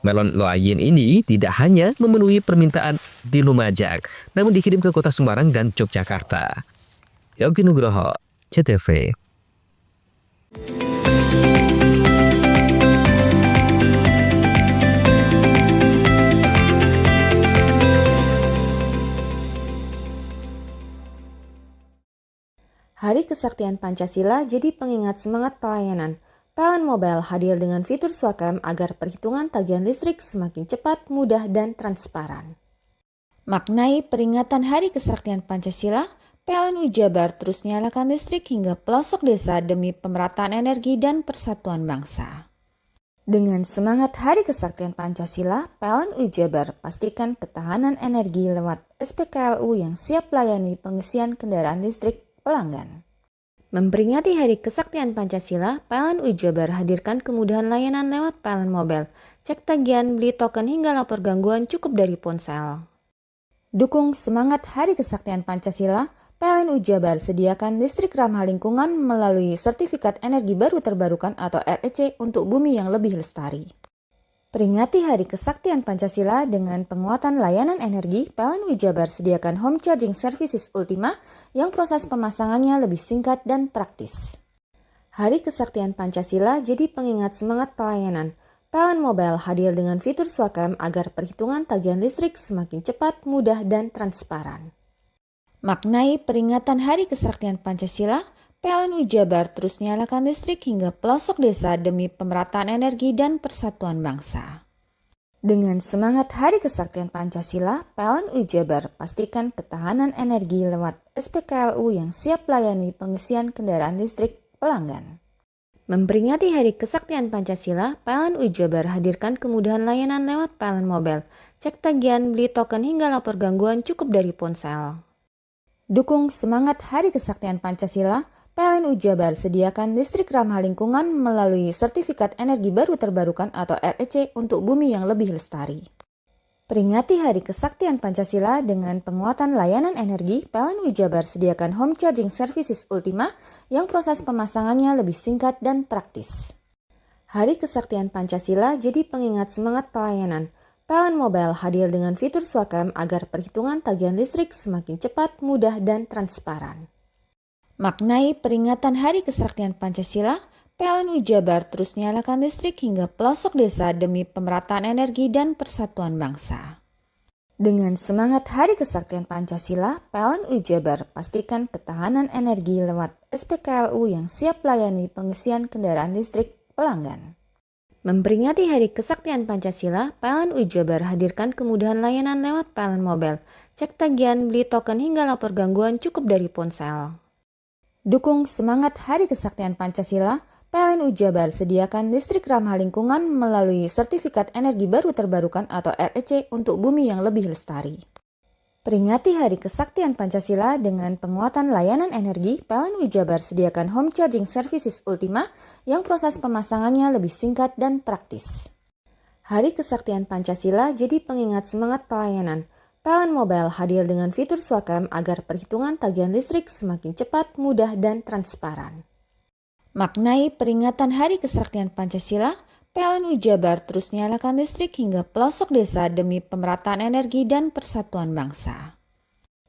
Melon loayin ini tidak hanya memenuhi permintaan di Lumajang, namun dikirim ke kota Semarang dan Yogyakarta. Yogi Nugroho, CTV. Hari Kesaktian Pancasila jadi pengingat semangat pelayanan. PLN Mobile hadir dengan fitur Swakam agar perhitungan tagihan listrik semakin cepat, mudah, dan transparan. Maknai peringatan Hari Kesaktian Pancasila, PLN Jabar terus nyalakan listrik hingga pelosok desa demi pemerataan energi dan persatuan bangsa. Dengan semangat Hari Kesaktian Pancasila, PLN Jabar pastikan ketahanan energi lewat SPKLU yang siap melayani pengisian kendaraan listrik pelanggan. Memperingati Hari Kesaktian Pancasila, PLN Jabar hadirkan kemudahan layanan lewat PLN Mobile cek tagihan, beli token hingga lapor gangguan cukup dari ponsel. Dukung semangat Hari Kesaktian Pancasila, PLN Jabar sediakan listrik ramah lingkungan melalui Sertifikat Energi Baru Terbarukan atau REC untuk bumi yang lebih lestari. Peringati Hari Kesaktian Pancasila dengan penguatan layanan energi, PLN Jabar sediakan home charging services Ultima yang proses pemasangannya lebih singkat dan praktis. Hari Kesaktian Pancasila jadi pengingat semangat pelayanan. PLN Mobile hadir dengan fitur Swakam agar perhitungan tagihan listrik semakin cepat, mudah, dan transparan. Maknai peringatan Hari Kesaktian Pancasila, PLN Jabar terus nyalakan listrik hingga pelosok desa demi pemerataan energi dan persatuan bangsa. Dengan semangat Hari Kesaktian Pancasila, PLN Jabar pastikan ketahanan energi lewat SPKLU yang siap layani pengisian kendaraan listrik pelanggan. Memperingati Hari Kesaktian Pancasila, PLN Jabar hadirkan kemudahan layanan lewat PLN Mobile, cek tagihan, beli token hingga lapor gangguan cukup dari ponsel. Dukung semangat Hari Kesaktian Pancasila, PLN Jabar sediakan listrik ramah lingkungan melalui Sertifikat Energi Baru Terbarukan atau REC untuk bumi yang lebih lestari. Peringati Hari Kesaktian Pancasila dengan penguatan layanan energi, PLN Jabar sediakan home charging services Ultima yang proses pemasangannya lebih singkat dan praktis. Hari Kesaktian Pancasila jadi pengingat semangat pelayanan. PLN Mobile hadir dengan fitur Swakam agar perhitungan tagihan listrik semakin cepat, mudah, dan transparan. Maknai peringatan Hari Kesaktian Pancasila, PLN Jabar terus nyalakan listrik hingga pelosok desa demi pemerataan energi dan persatuan bangsa. Dengan semangat Hari Kesaktian Pancasila, PLN Jabar pastikan ketahanan energi lewat SPKLU yang siap layani pengisian kendaraan listrik pelanggan. Memperingati Hari Kesaktian Pancasila, PLN Jabar hadirkan kemudahan layanan lewat PLN Mobile, cek tagihan, beli token hingga lapor gangguan cukup dari ponsel. Dukung semangat Hari Kesaktian Pancasila, PLN Jabar sediakan listrik ramah lingkungan melalui Sertifikat Energi Baru Terbarukan atau REC untuk bumi yang lebih lestari. Peringati Hari Kesaktian Pancasila dengan penguatan layanan energi, PLN Jabar sediakan home charging services Ultima yang proses pemasangannya lebih singkat dan praktis. Hari Kesaktian Pancasila jadi pengingat semangat pelayanan. PLN Mobile hadir dengan fitur Swakam agar perhitungan tagihan listrik semakin cepat, mudah, dan transparan. Maknai peringatan Hari Kesaktian Pancasila, PLN Jabar terus nyalakan listrik hingga pelosok desa demi pemerataan energi dan persatuan bangsa.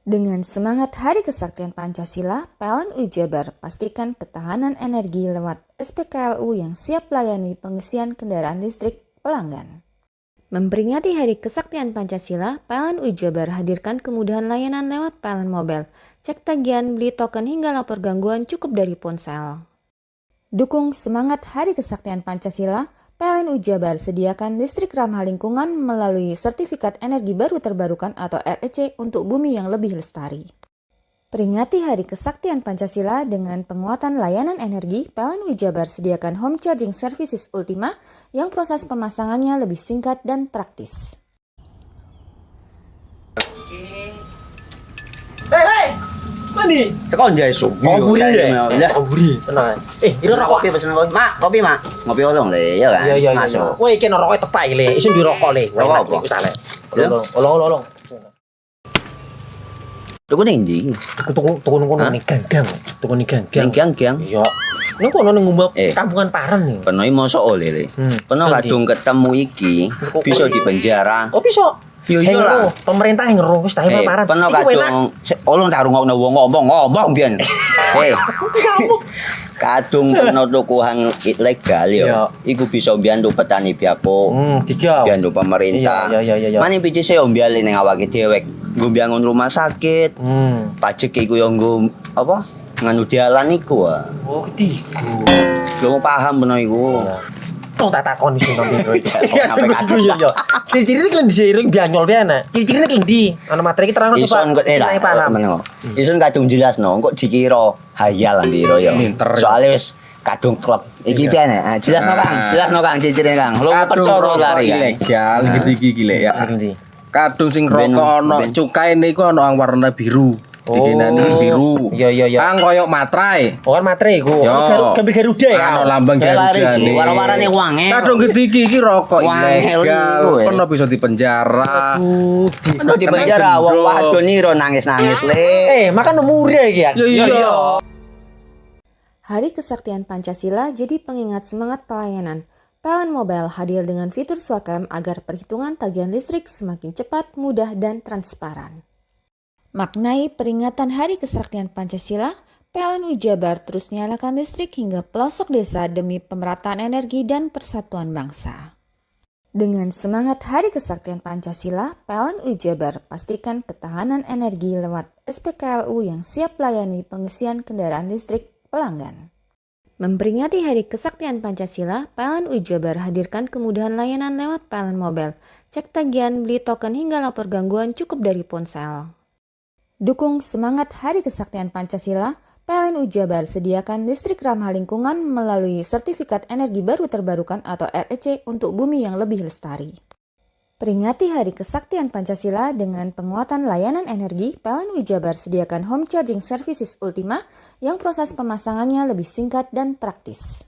Dengan semangat Hari Kesaktian Pancasila, PLN Jabar pastikan ketahanan energi lewat SPKLU yang siap layani pengisian kendaraan listrik pelanggan. Memperingati Hari Kesaktian Pancasila, PLN Jabar hadirkan kemudahan layanan lewat PLN Mobile, cek tagihan, beli token hingga lapor gangguan cukup dari ponsel. Dukung semangat Hari Kesaktian Pancasila, PLN Jabar sediakan listrik ramah lingkungan melalui Sertifikat Energi Baru Terbarukan atau REC untuk bumi yang lebih lestari. Peringati Hari Kesaktian Pancasila dengan penguatan layanan energi, PLN Jabar sediakan home charging services Ultima yang proses pemasangannya lebih singkat dan praktis. Hei, mandi. Tekan jaya su. Koburi ya. Koburi. Tenang. Ini rokok. Kopi pesen kopi. Mak, kopi mak. Ngopi olong le, ya kan? Iya. Masuk. Woi, iki rokoknya tepak iki le. Isin dirokok le. Rokok apa? Wis ale. Olong. Tuku ning ndi? Tuku nang ning ganggang. Tuku ning ganggang. Ning gang. Iya. Nang kono nang ngumbat kampungan Paren nih. Peno mosok oleh le. Peno kadung ketemu iki bisa dipenjara. Oh, bisa. Yo iya lah. Pemerintah yang ngeruh wis tahe Paren. Peno kadung olong tak rungokno wong ngomong biyen. Kadung peno tuku hang ilegal yo. Iku bisa mbiyantu petani biako. Mbiyantu pemerintah. Iya. Mane pici se ombyale ning awake dhewek. Nggo mbangun rumah sakit. Pajak iku yo nggo apa? Nganu dalan iku. Oh, ketiku. Lu paham peno iku. Tong tak takon sing nang biro iki. Ya sebenarnya yo. Ciri-ciri iki diseiring bianyol piana. Ciri-cirine iki ndi? Ana materi iki terang Ison kok paham. Ison kadung jelasno, kok dikira hayal nang biro yo. Soale wis kadung klub. Iki piana? Jelasno Kang, ciri-cirine Kang. Lu percaya lari ilegal iki lek ya. Kadung sing rokok ana cukaine iku ana warna biru. dikenani biru. Iya. Kang koyo matrai. Oh kan matre iku. Gambar Garuda ya. Ano lambang Garuda nih. Warna-warnane wangi. Kadang iki rokok Wangel ilegal. iku, ya. Pernah bisa dipenjara. Ono di penjara wong wadon niro nangis-nangis le. Makan muria iki ya. Iya. Hari Kesaktian Pancasila jadi pengingat semangat pelayanan. PLN Mobile hadir dengan fitur Swakam agar perhitungan tagihan listrik semakin cepat, mudah, dan transparan. Maknai peringatan Hari Kesaktian Pancasila, PLN Jabar terus nyalakan listrik hingga pelosok desa demi pemerataan energi dan persatuan bangsa. Dengan semangat Hari Kesaktian Pancasila, PLN Jabar pastikan ketahanan energi lewat SPKLU yang siap layani pengisian kendaraan listrik pelanggan. Memperingati Hari Kesaktian Pancasila, PLN Jabar hadirkan kemudahan layanan lewat PLN Mobile. Cek tagihan, beli token hingga lapor gangguan cukup dari ponsel. Dukung semangat Hari Kesaktian Pancasila, PLN Jabar sediakan listrik ramah lingkungan melalui Sertifikat Energi Baru Terbarukan atau REC untuk bumi yang lebih lestari. Peringati Hari Kesaktian Pancasila dengan penguatan layanan energi, PLN Jabar sediakan home charging services Ultima yang proses pemasangannya lebih singkat dan praktis.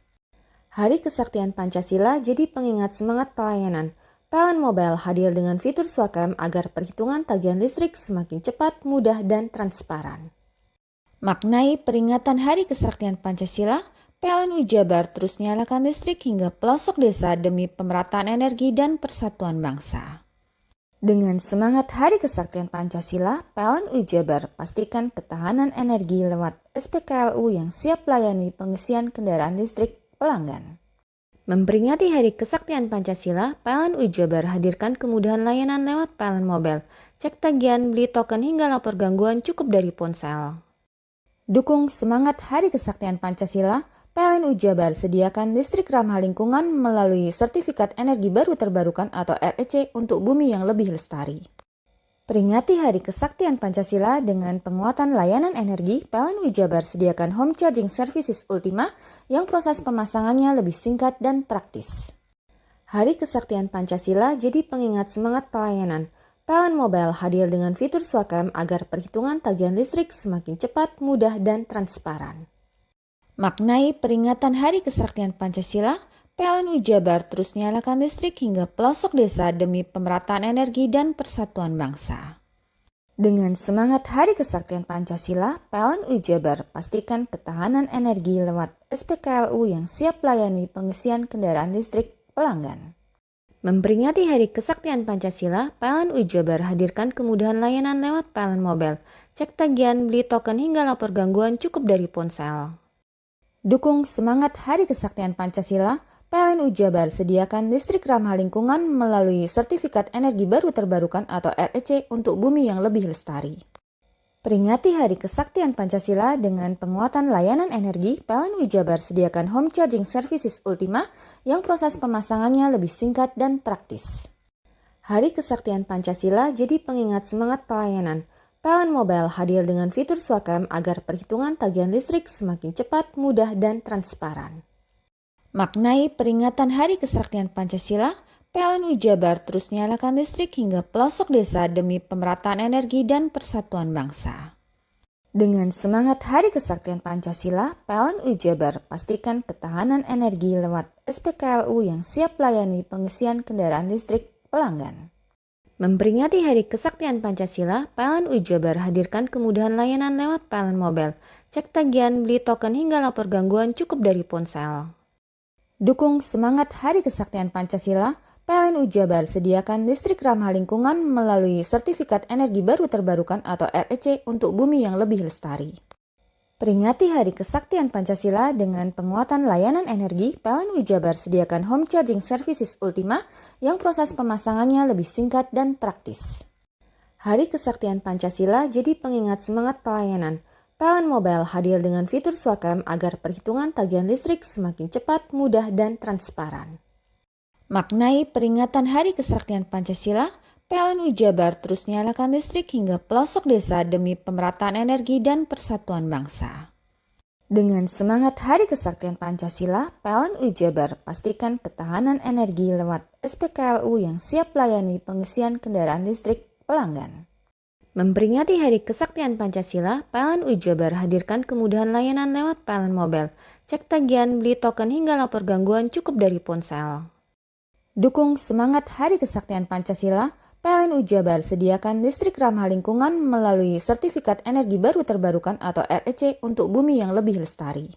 Hari Kesaktian Pancasila jadi pengingat semangat pelayanan. PLN Mobile hadir dengan fitur Swakam agar perhitungan tagihan listrik semakin cepat, mudah, dan transparan. Maknai peringatan Hari Kesaktian Pancasila, PLN Jabar terus nyalakan listrik hingga pelosok desa demi pemerataan energi dan persatuan bangsa. Dengan semangat Hari Kesaktian Pancasila, PLN Jabar pastikan ketahanan energi lewat SPKLU yang siap layani pengisian kendaraan listrik pelanggan. Memperingati Hari Kesaktian Pancasila, PLN Jabar hadirkan kemudahan layanan lewat PLN Mobile. Cek tagihan, beli token hingga lapor gangguan cukup dari ponsel. Dukung semangat Hari Kesaktian Pancasila, PLN Jabar sediakan listrik ramah lingkungan melalui Sertifikat Energi Baru Terbarukan atau REC untuk bumi yang lebih lestari. Peringati Hari Kesaktian Pancasila dengan penguatan layanan energi, PLN Jabar sediakan home charging services Ultima yang proses pemasangannya lebih singkat dan praktis. Hari Kesaktian Pancasila jadi pengingat semangat pelayanan. PLN Mobile hadir dengan fitur Swakam agar perhitungan tagihan listrik semakin cepat, mudah, dan transparan. Maknai peringatan Hari Kesaktian Pancasila, PLN Jabar terus nyalakan listrik hingga pelosok desa demi pemerataan energi dan persatuan bangsa. Dengan semangat Hari Kesaktian Pancasila, PLN Jabar pastikan ketahanan energi lewat SPKLU yang siap layani pengisian kendaraan listrik pelanggan. Memperingati Hari Kesaktian Pancasila, PLN Jabar hadirkan kemudahan layanan lewat PLN Mobile. Cek tagihan, beli token hingga lapor gangguan cukup dari ponsel. Dukung semangat Hari Kesaktian Pancasila, PLN Jabar sediakan listrik ramah lingkungan melalui Sertifikat Energi Baru Terbarukan atau REC untuk bumi yang lebih lestari. Peringati Hari Kesaktian Pancasila dengan penguatan layanan energi, PLN Jabar sediakan home charging services Ultima yang proses pemasangannya lebih singkat dan praktis. Hari Kesaktian Pancasila jadi pengingat semangat pelayanan. PLN Mobile hadir dengan fitur Swakam agar perhitungan tagihan listrik semakin cepat, mudah, dan transparan. Maknai peringatan Hari Kesaktian Pancasila, PLN Jabar terus nyalakan listrik hingga pelosok desa demi pemerataan energi dan persatuan bangsa. Dengan semangat Hari Kesaktian Pancasila, PLN Jabar pastikan ketahanan energi lewat SPKLU yang siap layani pengisian kendaraan listrik pelanggan. Memperingati Hari Kesaktian Pancasila, PLN Jabar hadirkan kemudahan layanan lewat PLN Mobile. Cek tagihan, beli token hingga lapor gangguan cukup dari ponsel. Dukung semangat Hari Kesaktian Pancasila, PLN Jabar sediakan listrik ramah lingkungan melalui Sertifikat Energi Baru Terbarukan atau REC untuk bumi yang lebih lestari. Peringati Hari Kesaktian Pancasila dengan penguatan layanan energi, PLN Jabar sediakan home charging services Ultima yang proses pemasangannya lebih singkat dan praktis. Hari Kesaktian Pancasila jadi pengingat semangat pelayanan. PLN Mobile hadir dengan fitur Swakam agar perhitungan tagihan listrik semakin cepat, mudah, dan transparan. Maknai peringatan Hari Kesaktian Pancasila, PLN Jabar terus nyalakan listrik hingga pelosok desa demi pemerataan energi dan persatuan bangsa. Dengan semangat Hari Kesaktian Pancasila, PLN Jabar pastikan ketahanan energi lewat SPKLU yang siap layani pengisian kendaraan listrik pelanggan. Memperingati Hari Kesaktian Pancasila, PLN UI Jabar hadirkan kemudahan layanan lewat PLN Mobile. Cek tagihan, beli token hingga lapor gangguan cukup dari ponsel. Dukung semangat Hari Kesaktian Pancasila, PLN UI Jabar sediakan listrik ramah lingkungan melalui Sertifikat Energi Baru Terbarukan atau REC untuk bumi yang lebih lestari.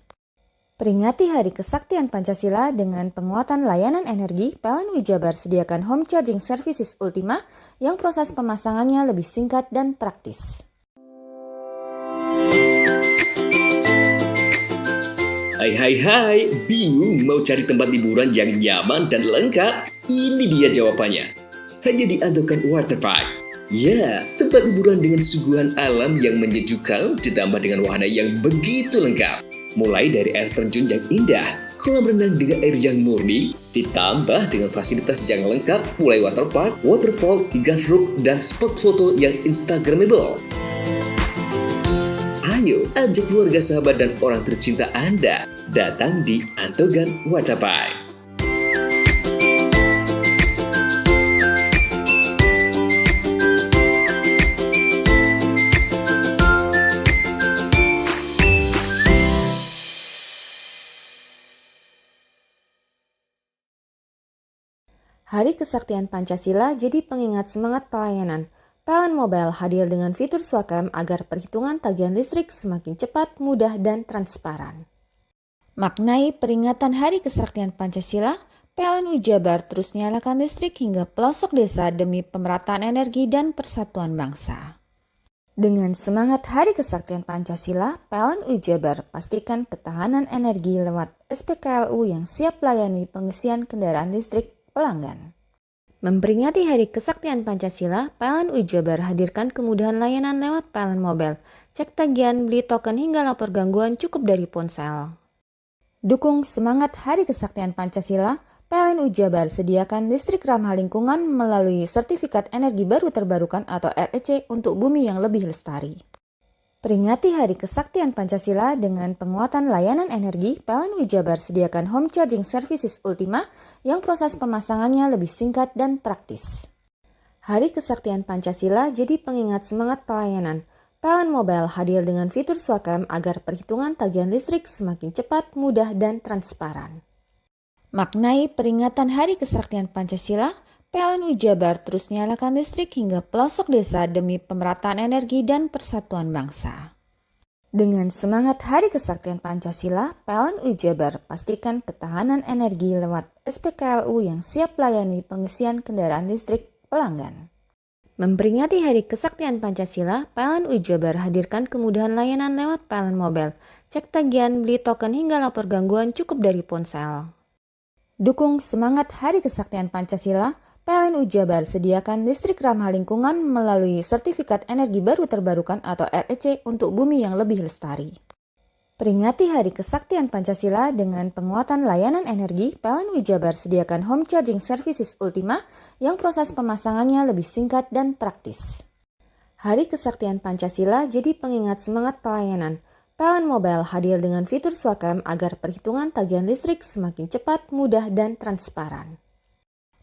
Peringati Hari Kesaktian Pancasila dengan penguatan layanan energi, PLN UI Jabar sediakan home charging services Ultima yang proses pemasangannya lebih singkat dan praktis. Hai, bingung mau cari tempat liburan yang nyaman dan lengkap? Ini dia jawabannya. Hanya di Andokan Waterpark. Ya, tempat liburan dengan suguhan alam yang menyejukkan ditambah dengan wahana yang begitu lengkap. Mulai dari air terjun yang indah, kolam renang dengan air yang murni, ditambah dengan fasilitas yang lengkap mulai waterpark, waterfall, hingga roof dan spot foto yang instagramable. Ayo, ajak keluarga, sahabat, dan orang tercinta Anda datang di Andokan Waterpark. Hari Kesaktian Pancasila jadi pengingat semangat pelayanan. PLN Mobile hadir dengan fitur Swakam agar perhitungan tagihan listrik semakin cepat, mudah, dan transparan. Maknai peringatan Hari Kesaktian Pancasila, PLN UI Jabar terus nyalakan listrik hingga pelosok desa demi pemerataan energi dan persatuan bangsa. Dengan semangat Hari Kesaktian Pancasila, PLN UI Jabar pastikan ketahanan energi lewat SPKLU yang siap layani pengisian kendaraan listrik pelanggan. Memperingati Hari Kesaktian Pancasila, PLN UI Jabar hadirkan kemudahan layanan lewat PLN Mobile. Cek tagihan, beli token hingga lapor gangguan cukup dari ponsel. Dukung semangat Hari Kesaktian Pancasila, PLN UI Jabar sediakan listrik ramah lingkungan melalui Sertifikat Energi Baru Terbarukan atau REC untuk bumi yang lebih lestari. Peringati Hari Kesaktian Pancasila dengan penguatan layanan energi, PLN UI Jabar sediakan home charging services Ultima yang proses pemasangannya lebih singkat dan praktis. Hari Kesaktian Pancasila jadi pengingat semangat pelayanan. PLN Mobile hadir dengan fitur Swakam agar perhitungan tagihan listrik semakin cepat, mudah, dan transparan. Maknai peringatan Hari Kesaktian Pancasila, PLN UI Jabar terus nyalakan listrik hingga pelosok desa demi pemerataan energi dan persatuan bangsa. Dengan semangat Hari Kesaktian Pancasila, PLN UI Jabar pastikan ketahanan energi lewat SPKLU yang siap layani pengisian kendaraan listrik pelanggan. Memperingati Hari Kesaktian Pancasila, PLN UI Jabar hadirkan kemudahan layanan lewat PLN Mobile. Cek tagihan, beli token hingga lapor gangguan cukup dari ponsel. Dukung semangat Hari Kesaktian Pancasila, PLN UI Jabar sediakan listrik ramah lingkungan melalui Sertifikat Energi Baru Terbarukan atau REC untuk bumi yang lebih lestari. Peringati Hari Kesaktian Pancasila dengan penguatan layanan energi, PLN UI Jabar sediakan home charging services Ultima yang proses pemasangannya lebih singkat dan praktis. Hari Kesaktian Pancasila jadi pengingat semangat pelayanan. PLN Mobile hadir dengan fitur Swakam agar perhitungan tagihan listrik semakin cepat, mudah, dan transparan.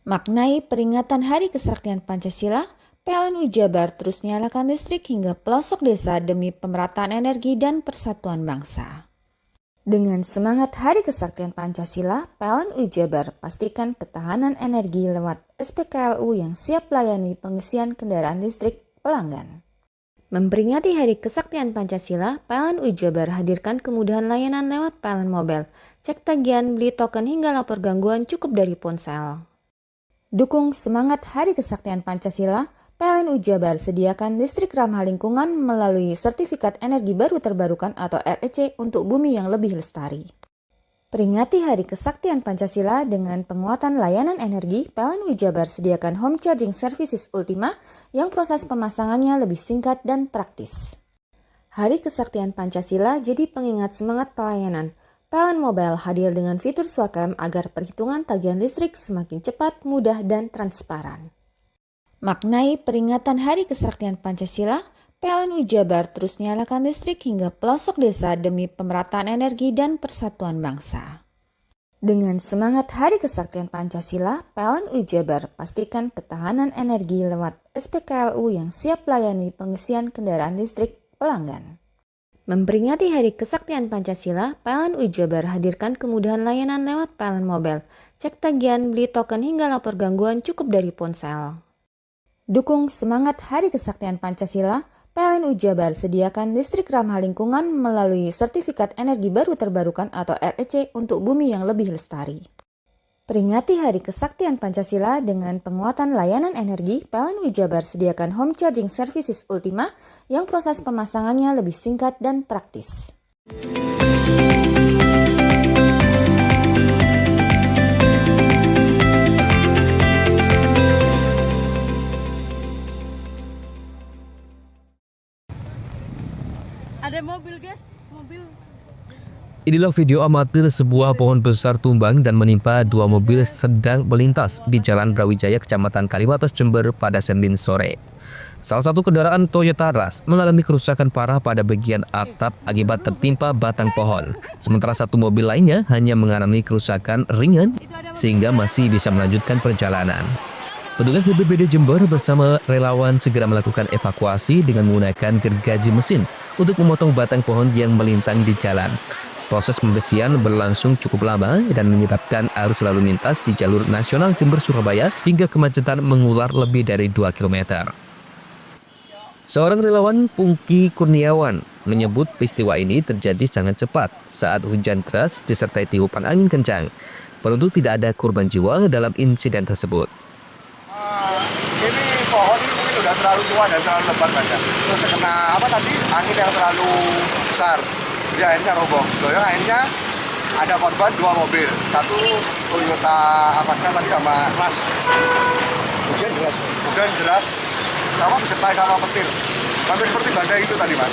Maknai peringatan Hari Kesaktian Pancasila, PLN UI Jabar terus nyalakan listrik hingga pelosok desa demi pemerataan energi dan persatuan bangsa. Dengan semangat Hari Kesaktian Pancasila, PLN UI Jabar pastikan ketahanan energi lewat SPKLU yang siap layani pengisian kendaraan listrik pelanggan. Memperingati Hari Kesaktian Pancasila, PLN UI Jabar hadirkan kemudahan layanan lewat PLN Mobile. Cek tagihan, beli token hingga lapor gangguan cukup dari ponsel. Dukung semangat Hari Kesaktian Pancasila, PLN UI Jabar sediakan listrik ramah lingkungan melalui Sertifikat Energi Baru Terbarukan atau REC untuk bumi yang lebih lestari. Peringati Hari Kesaktian Pancasila dengan penguatan layanan energi, PLN UI Jabar sediakan home charging services Ultima yang proses pemasangannya lebih singkat dan praktis. Hari Kesaktian Pancasila jadi pengingat semangat pelayanan. PLN Mobile hadir dengan fitur Swakam agar perhitungan tagihan listrik semakin cepat, mudah, dan transparan. Maknai peringatan Hari Kesaktian Pancasila, PLN UI Jabar terus nyalakan listrik hingga pelosok desa demi pemerataan energi dan persatuan bangsa. Dengan semangat Hari Kesaktian Pancasila, PLN Jabar pastikan ketahanan energi lewat SPKLU yang siap melayani pengisian kendaraan listrik pelanggan. Memperingati Hari Kesaktian Pancasila, PLN Jabar hadirkan kemudahan layanan lewat PLN Mobile. Cek tagihan, beli token hingga lapor gangguan cukup dari ponsel. Dukung semangat Hari Kesaktian Pancasila, PLN Jabar sediakan listrik ramah lingkungan melalui Sertifikat Energi Baru Terbarukan atau REC untuk bumi yang lebih lestari. Peringati Hari Kesaktian Pancasila dengan penguatan layanan energi, PLN Jabar sediakan Home Charging Services Ultima yang proses pemasangannya lebih singkat dan praktis. Ada mobil guys, mobil. Inilah video amatir sebuah pohon besar tumbang dan menimpa dua mobil sedang melintas di Jalan Brawijaya, Kecamatan Kaliwates, Jember pada Senin sore. Salah satu kendaraan Toyota Rush mengalami kerusakan parah pada bagian atap akibat tertimpa batang pohon. Sementara satu mobil lainnya hanya mengalami kerusakan ringan sehingga masih bisa melanjutkan perjalanan. Petugas BPBD Jember bersama relawan segera melakukan evakuasi dengan menggunakan gergaji mesin untuk memotong batang pohon yang melintang di jalan. Proses pembersihan berlangsung cukup lama dan menyebabkan arus lalu lintas di jalur nasional Jember-Surabaya hingga kemacetan mengular lebih dari 2 km. Seorang relawan, Pungki Kurniawan, menyebut peristiwa ini terjadi sangat cepat saat hujan keras disertai tiupan angin kencang. Beruntung tidak ada korban jiwa dalam insiden tersebut. Ini pohon ini mungkin udah terlalu tua dan terlalu lebat banyak. Terus kena angin yang terlalu besar. Jadi akhirnya roboh. Doyong akhirnya ada korban 2 mobil. Satu Toyota Avanza tadi sama Rush. Hujan deras. Sama beserta sama petir. Hampir seperti badai itu tadi mas.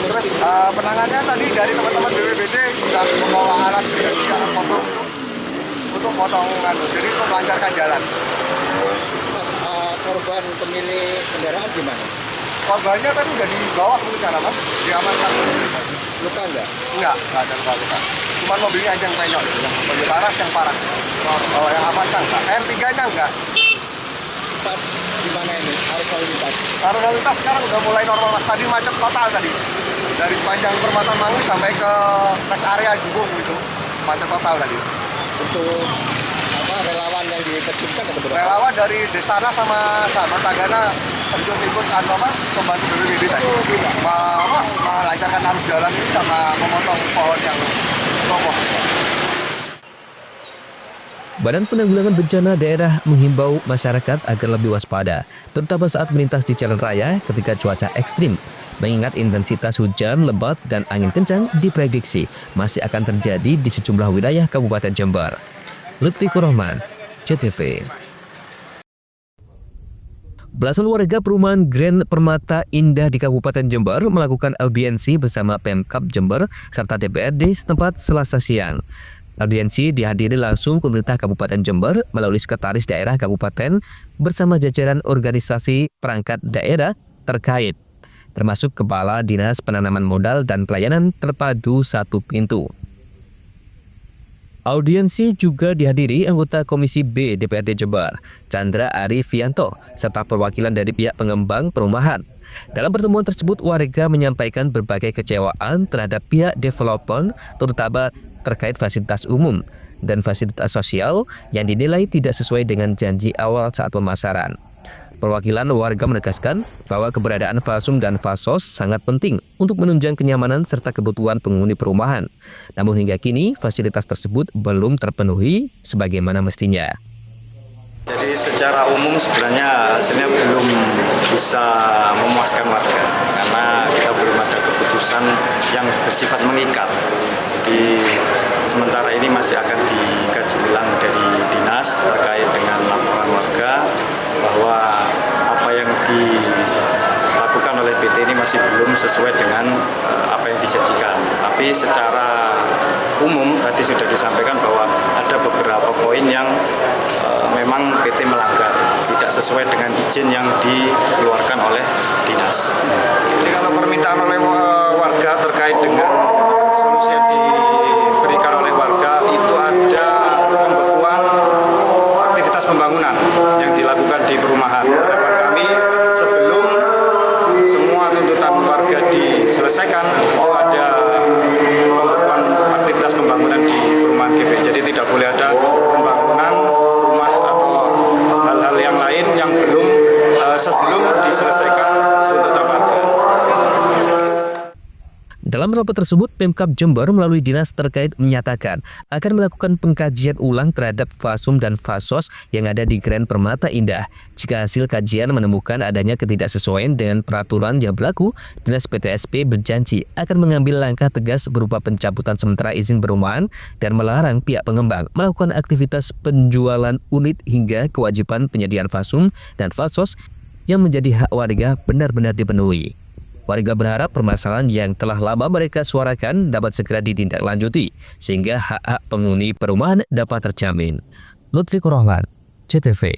Terus penanganannya tadi dari teman-teman BPBD sudah membawa alat potong untuk potong jadi untuk melancarkan jalan. Korban pemilik kendaraan gimana? Korbannya tadi udah dibawa ke sana mas, diamankan. Luka enggak? Enggak ada luka-luka. Cuma mobilnya aja yang penyok, yang Toyota Rush yang parah. Kalau yang Avanza enggak, R3-nya enggak. Gimana ini? Arus lalu lintas? Arus lalu lintas sekarang udah mulai normal mas, tadi macet total tadi. Dari sepanjang Perempatan Mangwi sampai ke rest area Jubung gitu, macet total tadi. Untuk relawan yang diterjunkan ke beberapa? Relawan dari Destana sama Sahabat Tagana terjun ikut membantu BPBD tadi. Melancarkan arus jalan ini sama memotong pohon yang roboh. Badan Penanggulangan Bencana Daerah menghimbau masyarakat agar lebih waspada, terutama saat melintas di jalan raya ketika cuaca ekstrim. Mengingat intensitas hujan lebat dan angin kencang diprediksi masih akan terjadi di sejumlah wilayah Kabupaten Jember. Lutfi Rahman, CTV. Belasan warga perumahan Grand Permata Indah di Kabupaten Jember melakukan audiensi bersama Pemkab Jember serta DPRD setempat Selasa siang. Audiensi dihadiri langsung pemerintah Kabupaten Jember melalui Sekretaris Daerah Kabupaten bersama jajaran organisasi perangkat daerah terkait, termasuk Kepala Dinas Penanaman Modal dan Pelayanan Terpadu Satu Pintu. Audiensi juga dihadiri anggota Komisi B DPRD Jember, Chandra Arifianto, serta perwakilan dari pihak pengembang perumahan. Dalam pertemuan tersebut, warga menyampaikan berbagai kecewaan terhadap pihak developer, terutama terkait fasilitas umum dan fasilitas sosial yang dinilai tidak sesuai dengan janji awal saat pemasaran. Perwakilan warga menegaskan bahwa keberadaan Fasum dan Fasos sangat penting untuk menunjang kenyamanan serta kebutuhan penghuni perumahan. Namun hingga kini fasilitas tersebut belum terpenuhi sebagaimana mestinya. Jadi secara umum sebenarnya hasilnya belum bisa memuaskan warga karena kita belum ada keputusan yang bersifat mengikat. Jadi sementara ini masih akan dikaji ulang dari dinas terkait dengan laporan warga bahwa apa yang dilakukan oleh PT ini masih belum sesuai dengan apa yang dijanjikan. Tapi secara umum tadi sudah disampaikan bahwa ada beberapa poin yang memang PT melanggar, tidak sesuai dengan izin yang dikeluarkan oleh dinas. Jadi kalau permintaan oleh warga terkait dengan solusi yang diberikan oleh warga itu ada Dalam rapat tersebut, Pemkab Jember melalui dinas terkait menyatakan akan melakukan pengkajian ulang terhadap fasum dan fasos yang ada di Grand Permata Indah. Jika hasil kajian menemukan adanya ketidaksesuaian dengan peraturan yang berlaku, Dinas PTSP berjanji akan mengambil langkah tegas berupa pencabutan sementara izin perumahan dan melarang pihak pengembang melakukan aktivitas penjualan unit hingga kewajiban penyediaan fasum dan fasos yang menjadi hak warga benar-benar dipenuhi. Warga berharap permasalahan yang telah lama mereka suarakan dapat segera ditindaklanjuti sehingga hak-hak penghuni perumahan dapat terjamin. Lutfi Kurahman, CTV.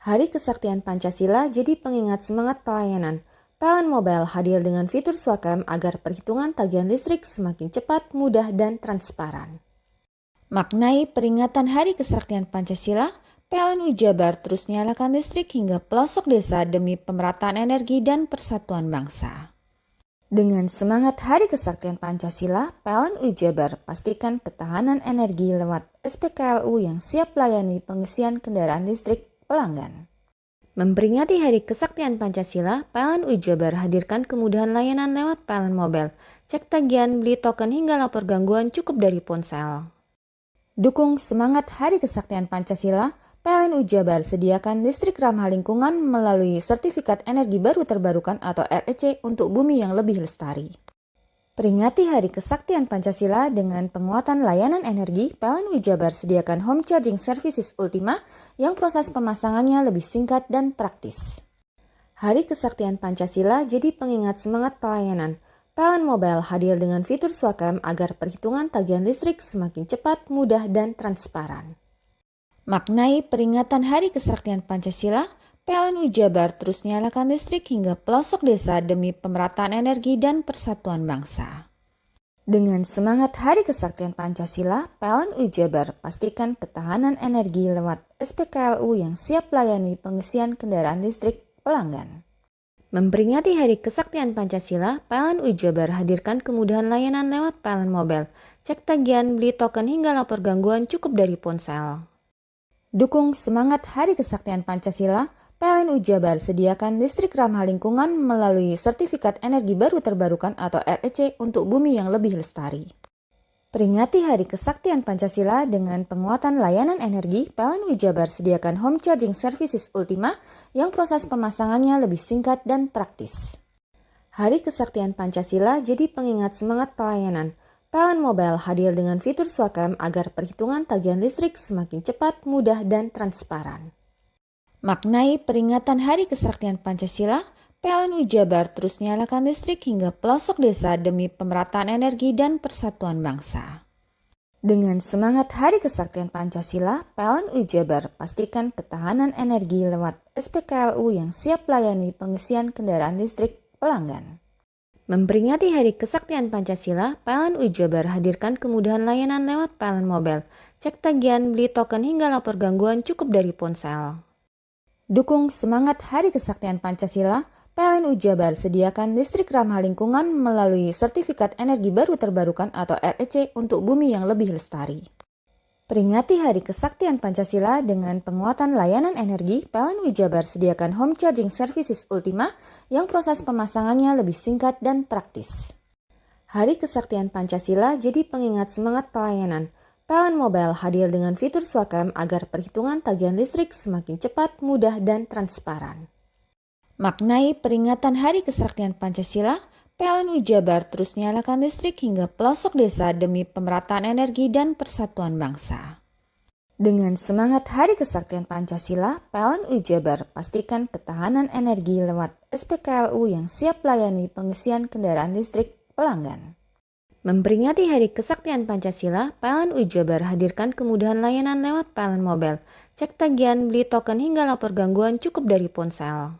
Hari Kesaktian Pancasila jadi pengingat semangat pelayanan. PLN Mobile hadir dengan fitur Swakam agar perhitungan tagihan listrik semakin cepat, mudah, dan transparan. Maknai peringatan Hari Kesaktian Pancasila, PLN Jabar terus nyalakan listrik hingga pelosok desa demi pemerataan energi dan persatuan bangsa. Dengan semangat Hari Kesaktian Pancasila, PLN Jabar pastikan ketahanan energi lewat SPKLU yang siap layani pengisian kendaraan listrik pelanggan. Memperingati Hari Kesaktian Pancasila, PLN Jabar hadirkan kemudahan layanan lewat PLN Mobile. Cek tagihan, beli token hingga lapor gangguan cukup dari ponsel. Dukung semangat Hari Kesaktian Pancasila, PLN Jabar sediakan listrik ramah lingkungan melalui Sertifikat Energi Baru Terbarukan atau REC untuk bumi yang lebih lestari. Peringati Hari Kesaktian Pancasila dengan penguatan layanan energi, PLN Jabar sediakan Home Charging Services Ultima yang proses pemasangannya lebih singkat dan praktis. Hari Kesaktian Pancasila jadi pengingat semangat pelayanan. PLN Mobile hadir dengan fitur Swakam agar perhitungan tagihan listrik semakin cepat, mudah, dan transparan. Maknai peringatan Hari Kesaktian Pancasila, PLN Jabar terus nyalakan listrik hingga pelosok desa demi pemerataan energi dan persatuan bangsa. Dengan semangat Hari Kesaktian Pancasila, PLN Jabar pastikan ketahanan energi lewat SPKLU yang siap layani pengisian kendaraan listrik pelanggan. Memperingati Hari Kesaktian Pancasila, PLN Jabar hadirkan kemudahan layanan lewat PLN Mobile. Cek tagihan, beli token hingga lapor gangguan cukup dari ponsel. Dukung semangat Hari Kesaktian Pancasila, PLN Jabar sediakan listrik ramah lingkungan melalui Sertifikat Energi Baru Terbarukan atau REC untuk bumi yang lebih lestari. Peringati Hari Kesaktian Pancasila dengan penguatan layanan energi, PLN Jabar sediakan Home Charging Services Ultima yang proses pemasangannya lebih singkat dan praktis. Hari Kesaktian Pancasila jadi pengingat semangat pelayanan. PLN Mobile hadir dengan fitur Swakam agar perhitungan tagihan listrik semakin cepat, mudah, dan transparan. Maknai peringatan Hari Kesaktian Pancasila, PLN Jabar terus nyalakan listrik hingga pelosok desa demi pemerataan energi dan persatuan bangsa. Dengan semangat Hari Kesaktian Pancasila, PLN Jabar pastikan ketahanan energi lewat SPKLU yang siap layani pengisian kendaraan listrik pelanggan. Memperingati Hari Kesaktian Pancasila, PLN Jabar hadirkan kemudahan layanan lewat PLN Mobile. Cek tagihan, beli token hingga lapor gangguan cukup dari ponsel. Dukung semangat Hari Kesaktian Pancasila, PLN Jabar sediakan listrik ramah lingkungan melalui Sertifikat Energi Baru Terbarukan atau REC untuk bumi yang lebih lestari. Peringati Hari Kesaktian Pancasila dengan penguatan layanan energi, PLN Jabar sediakan Home Charging Services Ultima yang proses pemasangannya lebih singkat dan praktis. Hari Kesaktian Pancasila jadi pengingat semangat pelayanan. PLN Mobile hadir dengan fitur Swakam agar perhitungan tagihan listrik semakin cepat, mudah, dan transparan. Maknai peringatan Hari Kesaktian Pancasila, PLN Jabar terus nyalakan listrik hingga pelosok desa demi pemerataan energi dan persatuan bangsa. Dengan semangat Hari Kesaktian Pancasila, PLN Jabar pastikan ketahanan energi lewat SPKLU yang siap layani pengisian kendaraan listrik pelanggan. Memperingati Hari Kesaktian Pancasila, PLN Jabar hadirkan kemudahan layanan lewat PLN Mobile. Cek tagihan, beli token hingga lapor gangguan cukup dari ponsel.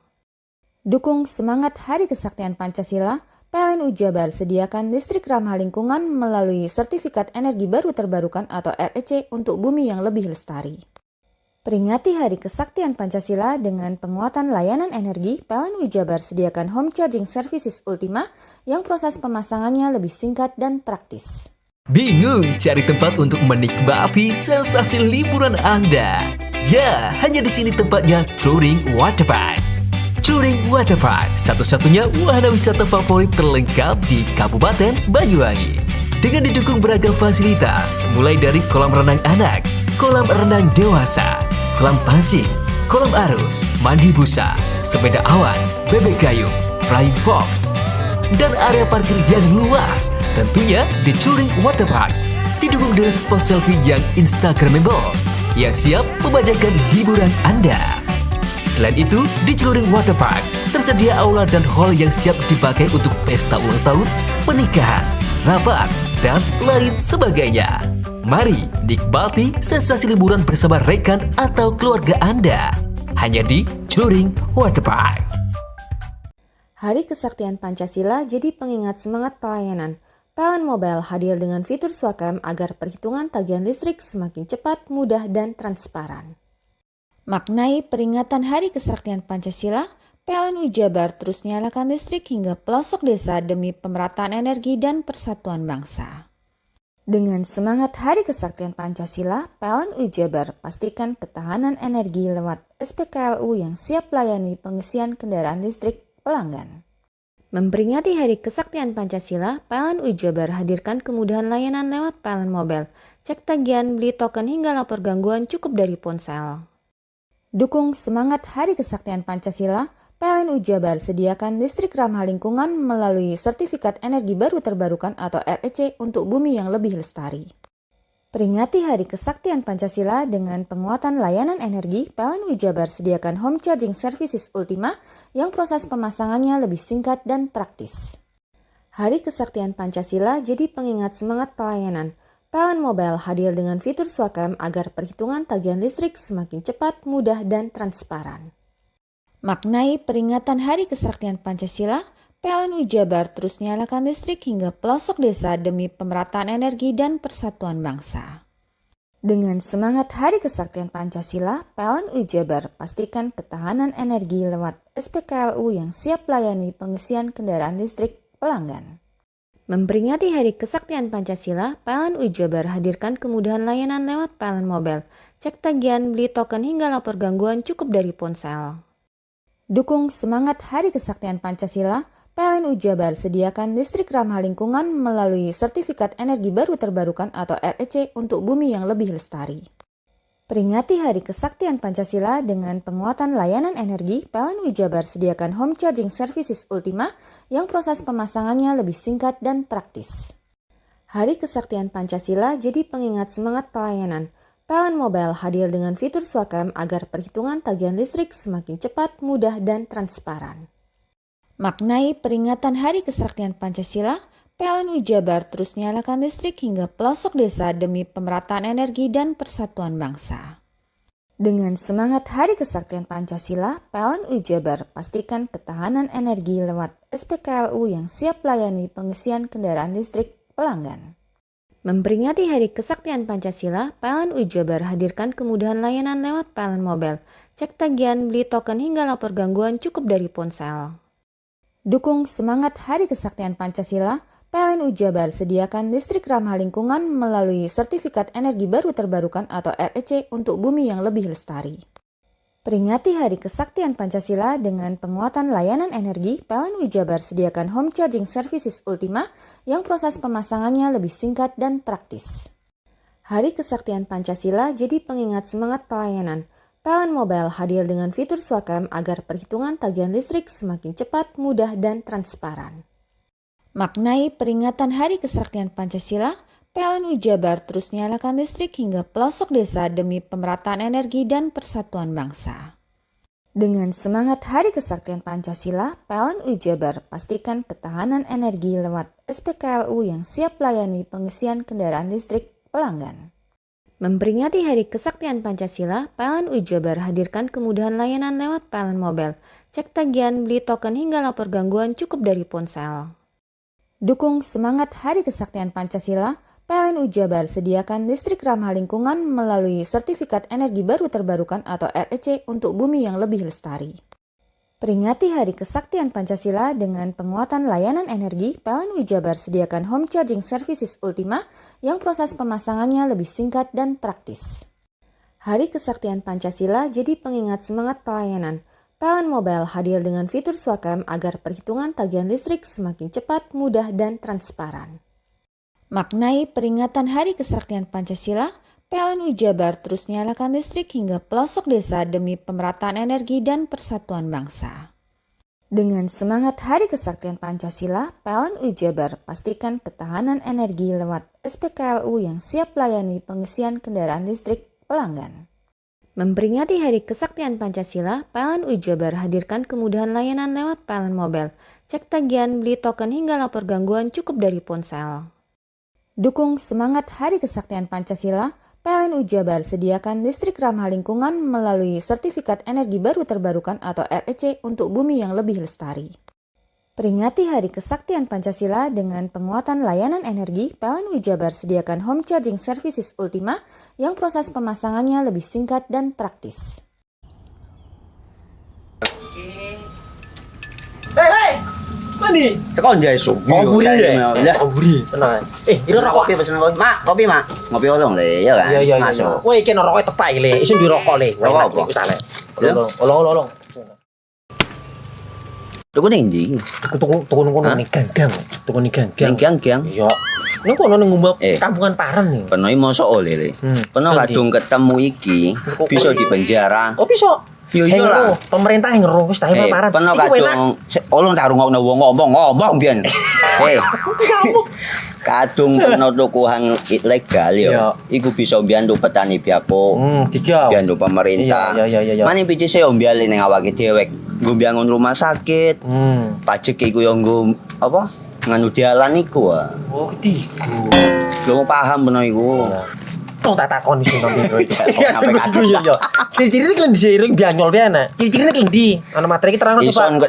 Dukung semangat Hari Kesaktian Pancasila, PLN Jabar sediakan listrik ramah lingkungan melalui Sertifikat Energi Baru Terbarukan atau REC untuk bumi yang lebih lestari. Peringati Hari Kesaktian Pancasila dengan penguatan layanan energi, PLN Jabar sediakan Home Charging Services Ultima yang proses pemasangannya lebih singkat dan praktis. Bingung cari tempat untuk menikmati sensasi liburan Anda? Ya, hanya di sini tempatnya Touring Waterpark. Touring Waterpark, satu-satunya wahana wisata favorit terlengkap di Kabupaten Banyuwangi. Dengan didukung beragam fasilitas, mulai dari kolam renang anak, kolam renang dewasa, kolam pancing, kolam arus, mandi busa, sepeda awan, bebek kayu, flying fox, dan area parkir yang luas. Tentunya di Touring Waterpark didukung dengan spot selfie yang instagramable yang siap membajakan hiburan Anda. Selain itu, di Touring Waterpark tersedia aula dan hall yang siap dipakai untuk pesta ulang tahun, pernikahan, rapat, dan lain sebagainya. Mari nikmati sensasi liburan bersama rekan atau keluarga Anda hanya di Touring Waterpark. Hari Kesaktian Pancasila jadi pengingat semangat pelayanan. PLN Mobile hadir dengan fitur Swakam agar perhitungan tagihan listrik semakin cepat, mudah, dan transparan. Maknai peringatan Hari Kesaktian Pancasila, PLN Jabar terus nyalakan listrik hingga pelosok desa demi pemerataan energi dan persatuan bangsa. Dengan semangat Hari Kesaktian Pancasila, PLN Jabar pastikan ketahanan energi lewat SPKLU yang siap layani pengisian kendaraan listrik pelanggan. Memperingati Hari Kesaktian Pancasila, PLN Jabar hadirkan kemudahan layanan lewat PLN Mobile. Cek tagihan, beli token hingga lapor gangguan cukup dari ponsel. Dukung semangat Hari Kesaktian Pancasila, PLN Jabar sediakan listrik ramah lingkungan melalui Sertifikat Energi Baru Terbarukan atau REC untuk bumi yang lebih lestari. Peringati Hari Kesaktian Pancasila dengan penguatan layanan energi, PLN Jabar sediakan home charging services Ultima yang proses pemasangannya lebih singkat dan praktis. Hari Kesaktian Pancasila jadi pengingat semangat pelayanan. PLN Mobile hadir dengan fitur Swakam agar perhitungan tagihan listrik semakin cepat, mudah, dan transparan. Maknai peringatan Hari Kesaktian Pancasila, PLN Jabar terus nyalakan listrik hingga pelosok desa demi pemerataan energi dan persatuan bangsa. Dengan semangat Hari Kesaktian Pancasila, PLN Jabar pastikan ketahanan energi lewat SPKLU yang siap layani pengisian kendaraan listrik pelanggan. Memperingati Hari Kesaktian Pancasila, PLN Jabar hadirkan kemudahan layanan lewat PLN Mobile. Cek tagihan, beli token hingga lapor gangguan cukup dari ponsel. Dukung semangat Hari Kesaktian Pancasila, PLN Jabar sediakan listrik ramah lingkungan melalui Sertifikat Energi Baru Terbarukan atau REC untuk bumi yang lebih lestari. Peringati Hari Kesaktian Pancasila dengan penguatan layanan energi, PLN Jabar sediakan home charging services Ultima yang proses pemasangannya lebih singkat dan praktis. Hari Kesaktian Pancasila jadi pengingat semangat pelayanan. PLN Mobile hadir dengan fitur Swakam agar perhitungan tagihan listrik semakin cepat, mudah, dan transparan. Maknai peringatan Hari Kesaktian Pancasila, PLN Jabar terus nyalakan listrik hingga pelosok desa demi pemerataan energi dan persatuan bangsa. Dengan semangat Hari Kesaktian Pancasila, PLN Jabar pastikan ketahanan energi lewat SPKLU yang siap layani pengisian kendaraan listrik pelanggan. Memperingati Hari Kesaktian Pancasila, PLN Jabar hadirkan kemudahan layanan lewat PLN Mobile. Cek tagihan, beli token hingga lapor gangguan cukup dari ponsel. Dukung semangat Hari Kesaktian Pancasila, PLN Jabar sediakan listrik ramah lingkungan melalui Sertifikat Energi Baru Terbarukan atau REC untuk bumi yang lebih lestari. Peringati Hari Kesaktian Pancasila dengan penguatan layanan energi, PLN Jabar sediakan home charging services Ultima yang proses pemasangannya lebih singkat dan praktis. Hari Kesaktian Pancasila jadi pengingat semangat pelayanan. PLN Mobile hadir dengan fitur Swakam agar perhitungan tagihan listrik semakin cepat, mudah, dan transparan. Maknai peringatan Hari Kesaktian Pancasila, PLN Jabar terus nyalakan listrik hingga pelosok desa demi pemerataan energi dan persatuan bangsa. Dengan semangat Hari Kesaktian Pancasila, PLN Jabar pastikan ketahanan energi lewat SPKLU yang siap layani pengisian kendaraan listrik pelanggan. Memperingati Hari Kesaktian Pancasila, PLN Jabar hadirkan kemudahan layanan lewat PLN Mobile. Cek tagihan, beli token hingga lapor gangguan cukup dari ponsel. Dukung semangat Hari Kesaktian Pancasila, PLN Jabar sediakan listrik ramah lingkungan melalui Sertifikat Energi Baru Terbarukan atau REC untuk bumi yang lebih lestari. Peringati Hari Kesaktian Pancasila dengan penguatan layanan energi, PLN Jabar sediakan home charging services Ultima yang proses pemasangannya lebih singkat dan praktis. Hari Kesaktian Pancasila jadi pengingat semangat pelayanan. PLN Mobile hadir dengan fitur Swakam agar perhitungan tagihan listrik semakin cepat, mudah, dan transparan. Maknai peringatan Hari Kesaktian Pancasila, PLN Jabar terus nyalakan listrik hingga pelosok desa demi pemerataan energi dan persatuan bangsa. Dengan semangat Hari Kesaktian Pancasila, PLN Jabar pastikan ketahanan energi lewat SPKLU yang siap layani pengisian kendaraan listrik pelanggan. Memperingati Hari Kesaktian Pancasila, PLN Jabar hadirkan kemudahan layanan lewat PLN Mobile. Cek tagihan, beli token hingga lapor gangguan cukup dari ponsel. Dukung semangat Hari Kesaktian Pancasila, PLN Jabar sediakan listrik ramah lingkungan melalui sertifikat energi baru terbarukan atau REC untuk bumi yang lebih lestari. Peringati Hari Kesaktian Pancasila dengan penguatan layanan energi, PLN Jabar sediakan home charging services Ultima yang proses pemasangannya lebih singkat dan praktis. Hei! Mandi. Tekan jaya su. Komburi deh. Komburi. Tenang. Ini rokok. Kopi pesen kopi. Mak, kopi mak. Ngopi olong le, ya kan? Iya. Masuk. Woi, kena rokoknya tepak le. Isin dirokok le. Rokok apa? Olong. Tuku ndi? Tuku ning ganggang. Tuku ning ganggang. Ganggang. Iya. Nang kono ning ngumbat kampungan Paren nih. Peno iki mosok oleh le. Peno kadung ketemu iki bisa dipenjara. Oh, bisa. Yo iya lah. Pemerintah yang ngeru wis tahe Paren. Peno kadung olong tak rungokno wong ngomong biyen. Kadung peno tuku hang ilegal yo. Iku bisa mbiyantu petani biako. Mbiyantu pemerintah. Iya. Mane pici se mbiali ning awake dhewek. Nggo mbiangun rumah sakit. Pajak iku yo nggo apa? Nganu dalan iku. Oh, ketiku. Lu paham peno iku. Tong tak takon sing nang biro iki. Ya sampe yo. Ciri-ciri iki diseiring bianyol piye ana. Ciri-cirine klendi. Ana materi iki terang Ison kok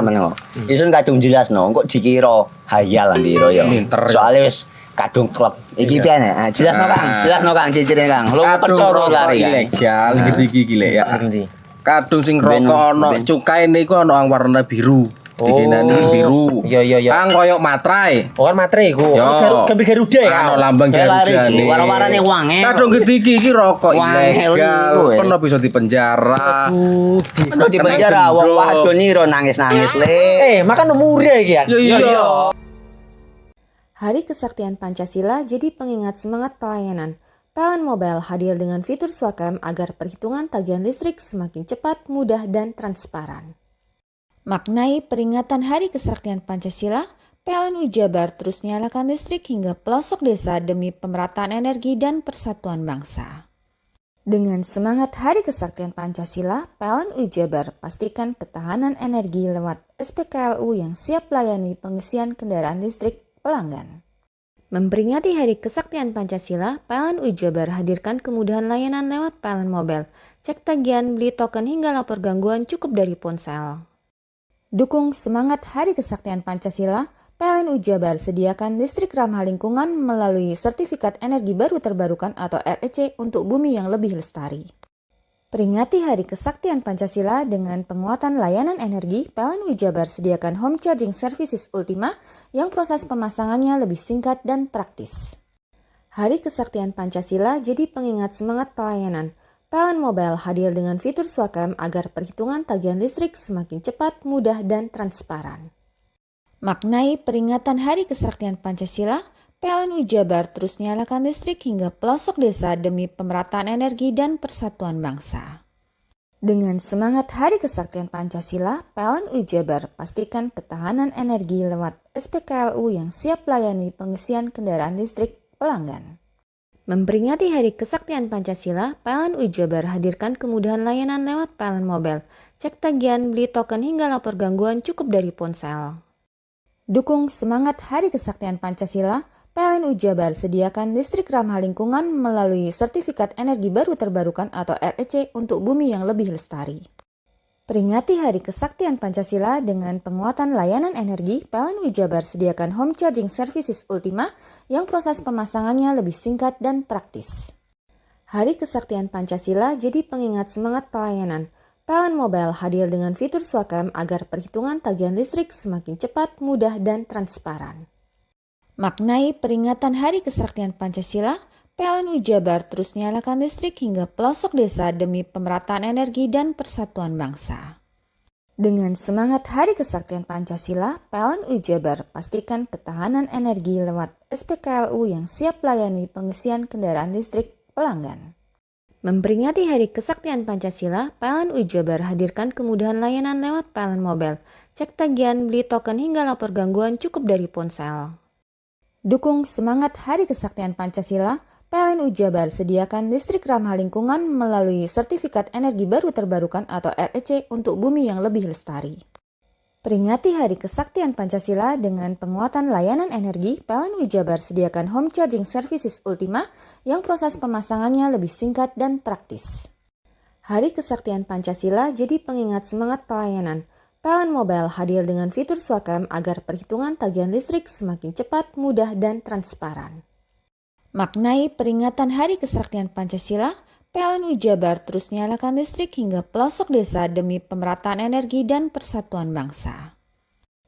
meneng. Ison kadung jelasno kok dikira hayal lan biro yo. Soale wis kadung klub. Iki piye ana? Jelasno Kang ciri-cirine Kang. Lu percaya lari ilegal iki lek ya. Kadung sing rokok ana cukaine iku ana warna biru. Dikenani biru. Iya. Kang koyo materai. Oh, kan materai iku. Gambar Garuda ya. Ano lambang Garuda iki. Warna-warnane wange. Kadung iki rokok ilegal. Pernah bisa dipenjara. Pernah dipenjara wong wadon iro nangis-nangis le. Makan murah iki ya. Iya. Hari Kesaktian Pancasila jadi pengingat semangat pelayanan. PLN Mobile hadir dengan fitur Swakam agar perhitungan tagihan listrik semakin cepat, mudah, dan transparan. Maknai peringatan Hari Kesaktian Pancasila, PLN Jabar terus nyalakan listrik hingga pelosok desa demi pemerataan energi dan persatuan bangsa. Dengan semangat Hari Kesaktian Pancasila, PLN Jabar pastikan ketahanan energi lewat SPKLU yang siap layani pengisian kendaraan listrik pelanggan. Memperingati Hari Kesaktian Pancasila, PLN Jabar hadirkan kemudahan layanan lewat PLN Mobile. Cek tagihan, beli token hingga lapor gangguan cukup dari ponsel. Dukung semangat Hari Kesaktian Pancasila, PLN Jabar sediakan listrik ramah lingkungan melalui sertifikat energi baru terbarukan atau REC untuk bumi yang lebih lestari. Peringati Hari Kesaktian Pancasila dengan penguatan layanan energi, PLN Jabar sediakan home charging services Ultima yang proses pemasangannya lebih singkat dan praktis. Hari Kesaktian Pancasila jadi pengingat semangat pelayanan. PLN Mobile hadir dengan fitur Swakam agar perhitungan tagihan listrik semakin cepat, mudah, dan transparan. Maknai peringatan Hari Kesaktian Pancasila, PLN Jabar terus nyalakan listrik hingga pelosok desa demi pemerataan energi dan persatuan bangsa. Dengan semangat Hari Kesaktian Pancasila, PLN Jabar pastikan ketahanan energi lewat SPKLU yang siap layani pengisian kendaraan listrik pelanggan. Memperingati Hari Kesaktian Pancasila, PLN Jabar hadirkan kemudahan layanan lewat PLN Mobile. Cek tagihan, beli token hingga lapor gangguan cukup dari ponsel. Dukung semangat Hari Kesaktian Pancasila, PLN Jabar sediakan listrik ramah lingkungan melalui sertifikat energi baru terbarukan atau REC untuk bumi yang lebih lestari. Peringati Hari Kesaktian Pancasila dengan penguatan layanan energi, PLN Jabar sediakan home charging services Ultima yang proses pemasangannya lebih singkat dan praktis. Hari Kesaktian Pancasila jadi pengingat semangat pelayanan. PLN Mobile hadir dengan fitur Swakam agar perhitungan tagihan listrik semakin cepat, mudah, dan transparan. Maknai peringatan Hari Kesaktian Pancasila, PLN Jabar terus nyalakan listrik hingga pelosok desa demi pemerataan energi dan persatuan bangsa. Dengan semangat Hari Kesaktian Pancasila, PLN Jabar pastikan ketahanan energi lewat SPKLU yang siap layani pengisian kendaraan listrik pelanggan. Memperingati Hari Kesaktian Pancasila, PLN Jabar hadirkan kemudahan layanan lewat PLN Mobile. Cek tagihan, beli token hingga lapor gangguan cukup dari ponsel. Dukung semangat Hari Kesaktian Pancasila, PLN Jabar sediakan listrik ramah lingkungan melalui Sertifikat Energi Baru Terbarukan atau REC untuk bumi yang lebih lestari. Peringati Hari Kesaktian Pancasila dengan penguatan layanan energi, PLN Jabar sediakan Home Charging Services Ultima yang proses pemasangannya lebih singkat dan praktis. Hari Kesaktian Pancasila jadi pengingat semangat pelayanan. PLN Mobile hadir dengan fitur Swakam agar perhitungan tagihan listrik semakin cepat, mudah, dan transparan. Maknai peringatan Hari Kesaktian Pancasila, PLN Jabar terus nyalakan listrik hingga pelosok desa demi pemerataan energi dan persatuan bangsa.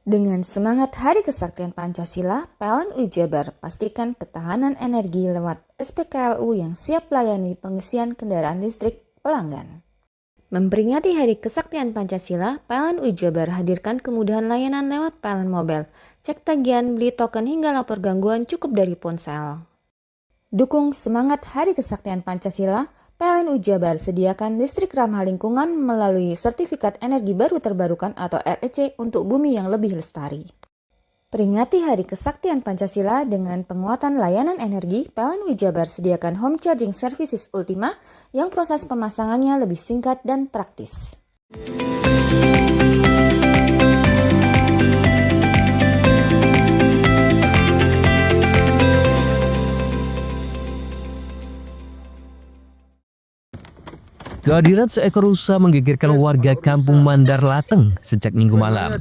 Dengan semangat Hari Kesaktian Pancasila, PLN Jabar pastikan ketahanan energi lewat SPKLU yang siap layani pengisian kendaraan listrik pelanggan. Memperingati Hari Kesaktian Pancasila, PLN Jabar hadirkan kemudahan layanan lewat PLN Mobile. Cek tagihan, beli token hingga lapor gangguan cukup dari ponsel. Dukung semangat Hari Kesaktian Pancasila, PLN Jabar sediakan listrik ramah lingkungan melalui Sertifikat Energi Baru Terbarukan atau REC untuk bumi yang lebih lestari. Peringati Hari Kesaktian Pancasila dengan penguatan layanan energi, PLN Jabar sediakan Home Charging Services Ultima yang proses pemasangannya lebih singkat dan praktis. Kehadiran seekor rusa menggegerkan warga Kampung Mandar Lateng sejak Minggu malam.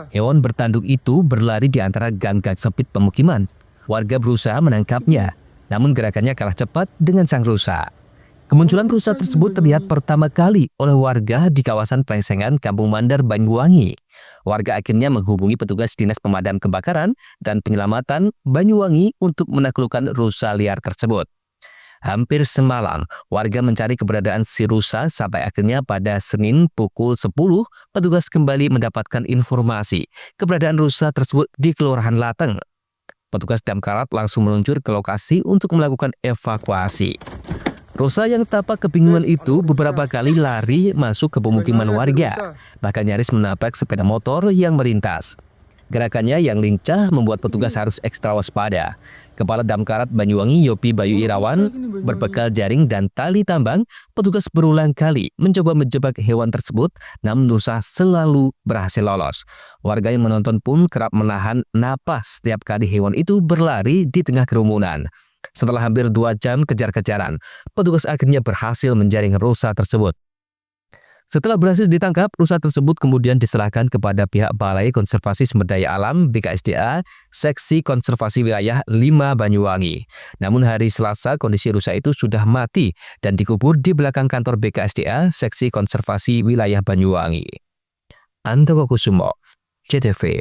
Hewan bertanduk itu berlari di antara gang-gang sempit pemukiman. Warga berusaha menangkapnya, namun gerakannya kalah cepat dengan sang rusa. Kemunculan rusa tersebut terlihat pertama kali oleh warga di kawasan Plengsengan, Kampung Mandar, Banyuwangi. Warga akhirnya menghubungi petugas Dinas Pemadam Kebakaran dan Penyelamatan Banyuwangi untuk menaklukkan rusa liar tersebut. Hampir semalam, warga mencari keberadaan si rusa sampai akhirnya pada Senin pukul 10, petugas kembali mendapatkan informasi keberadaan rusa tersebut di Kelurahan Lateng. Petugas Damkarat langsung meluncur ke lokasi untuk melakukan evakuasi. Rusa yang tampak kebingungan itu beberapa kali lari masuk ke pemukiman warga, bahkan nyaris menabrak sepeda motor yang melintas. Gerakannya yang lincah membuat petugas harus ekstra waspada. Kepala Damkarat Banyuwangi Yopi Bayu Irawan berbekal jaring dan tali tambang, petugas berulang kali mencoba menjebak hewan tersebut, namun rusa selalu berhasil lolos. Warga yang menonton pun kerap menahan napas setiap kali hewan itu berlari di tengah kerumunan. Setelah hampir 2 jam kejar-kejaran, petugas akhirnya berhasil menjaring rusa tersebut. Setelah berhasil ditangkap, rusa tersebut kemudian diserahkan kepada pihak Balai Konservasi Sumber Daya Alam BKSDA, Seksi Konservasi Wilayah 5 Banyuwangi. Namun hari Selasa kondisi rusa itu sudah mati dan dikubur di belakang kantor BKSDA, Seksi Konservasi Wilayah Banyuwangi. Antoko Kusumo, CTV.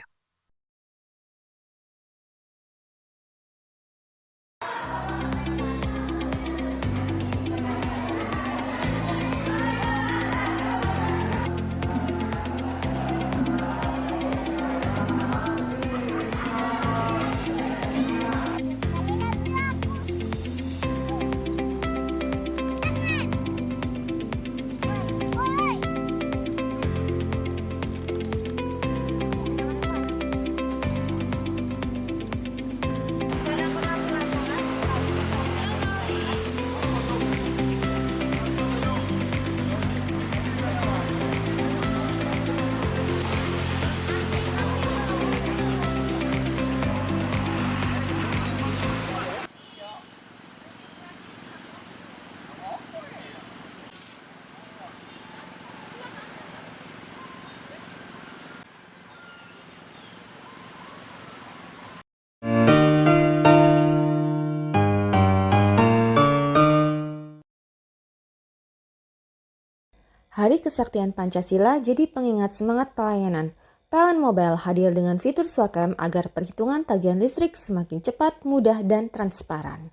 Hari Kesaktian Pancasila jadi pengingat semangat pelayanan. PLN Mobile hadir dengan fitur Swakam agar perhitungan tagihan listrik semakin cepat, mudah, dan transparan.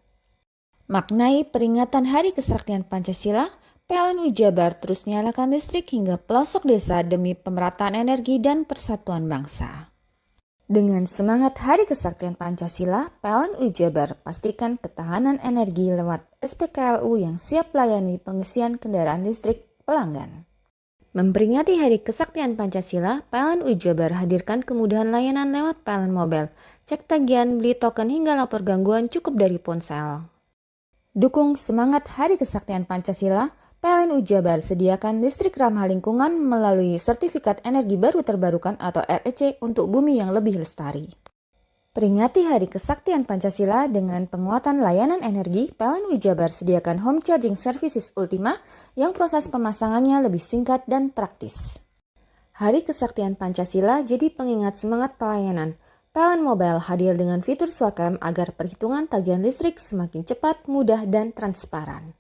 Maknai peringatan Hari Kesaktian Pancasila, PLN Jabar terus nyalakan listrik hingga pelosok desa demi pemerataan energi dan persatuan bangsa. Dengan semangat Hari Kesaktian Pancasila, PLN Jabar pastikan ketahanan energi lewat SPKLU yang siap layani pengisian kendaraan listrik pelanggan. Memperingati Hari Kesaktian Pancasila, PLN Jabar hadirkan kemudahan layanan lewat PLN Mobile. Cek tagihan, beli token hingga lapor gangguan cukup dari ponsel. Dukung semangat Hari Kesaktian Pancasila, PLN Jabar sediakan listrik ramah lingkungan melalui Sertifikat Energi Baru Terbarukan atau REC untuk bumi yang lebih lestari. Peringati Hari Kesaktian Pancasila dengan penguatan layanan energi, PLN Jabar sediakan Home Charging Services Ultima yang proses pemasangannya lebih singkat dan praktis. Hari Kesaktian Pancasila jadi pengingat semangat pelayanan. PLN Mobile hadir dengan fitur Swakam agar perhitungan tagihan listrik semakin cepat, mudah, dan transparan.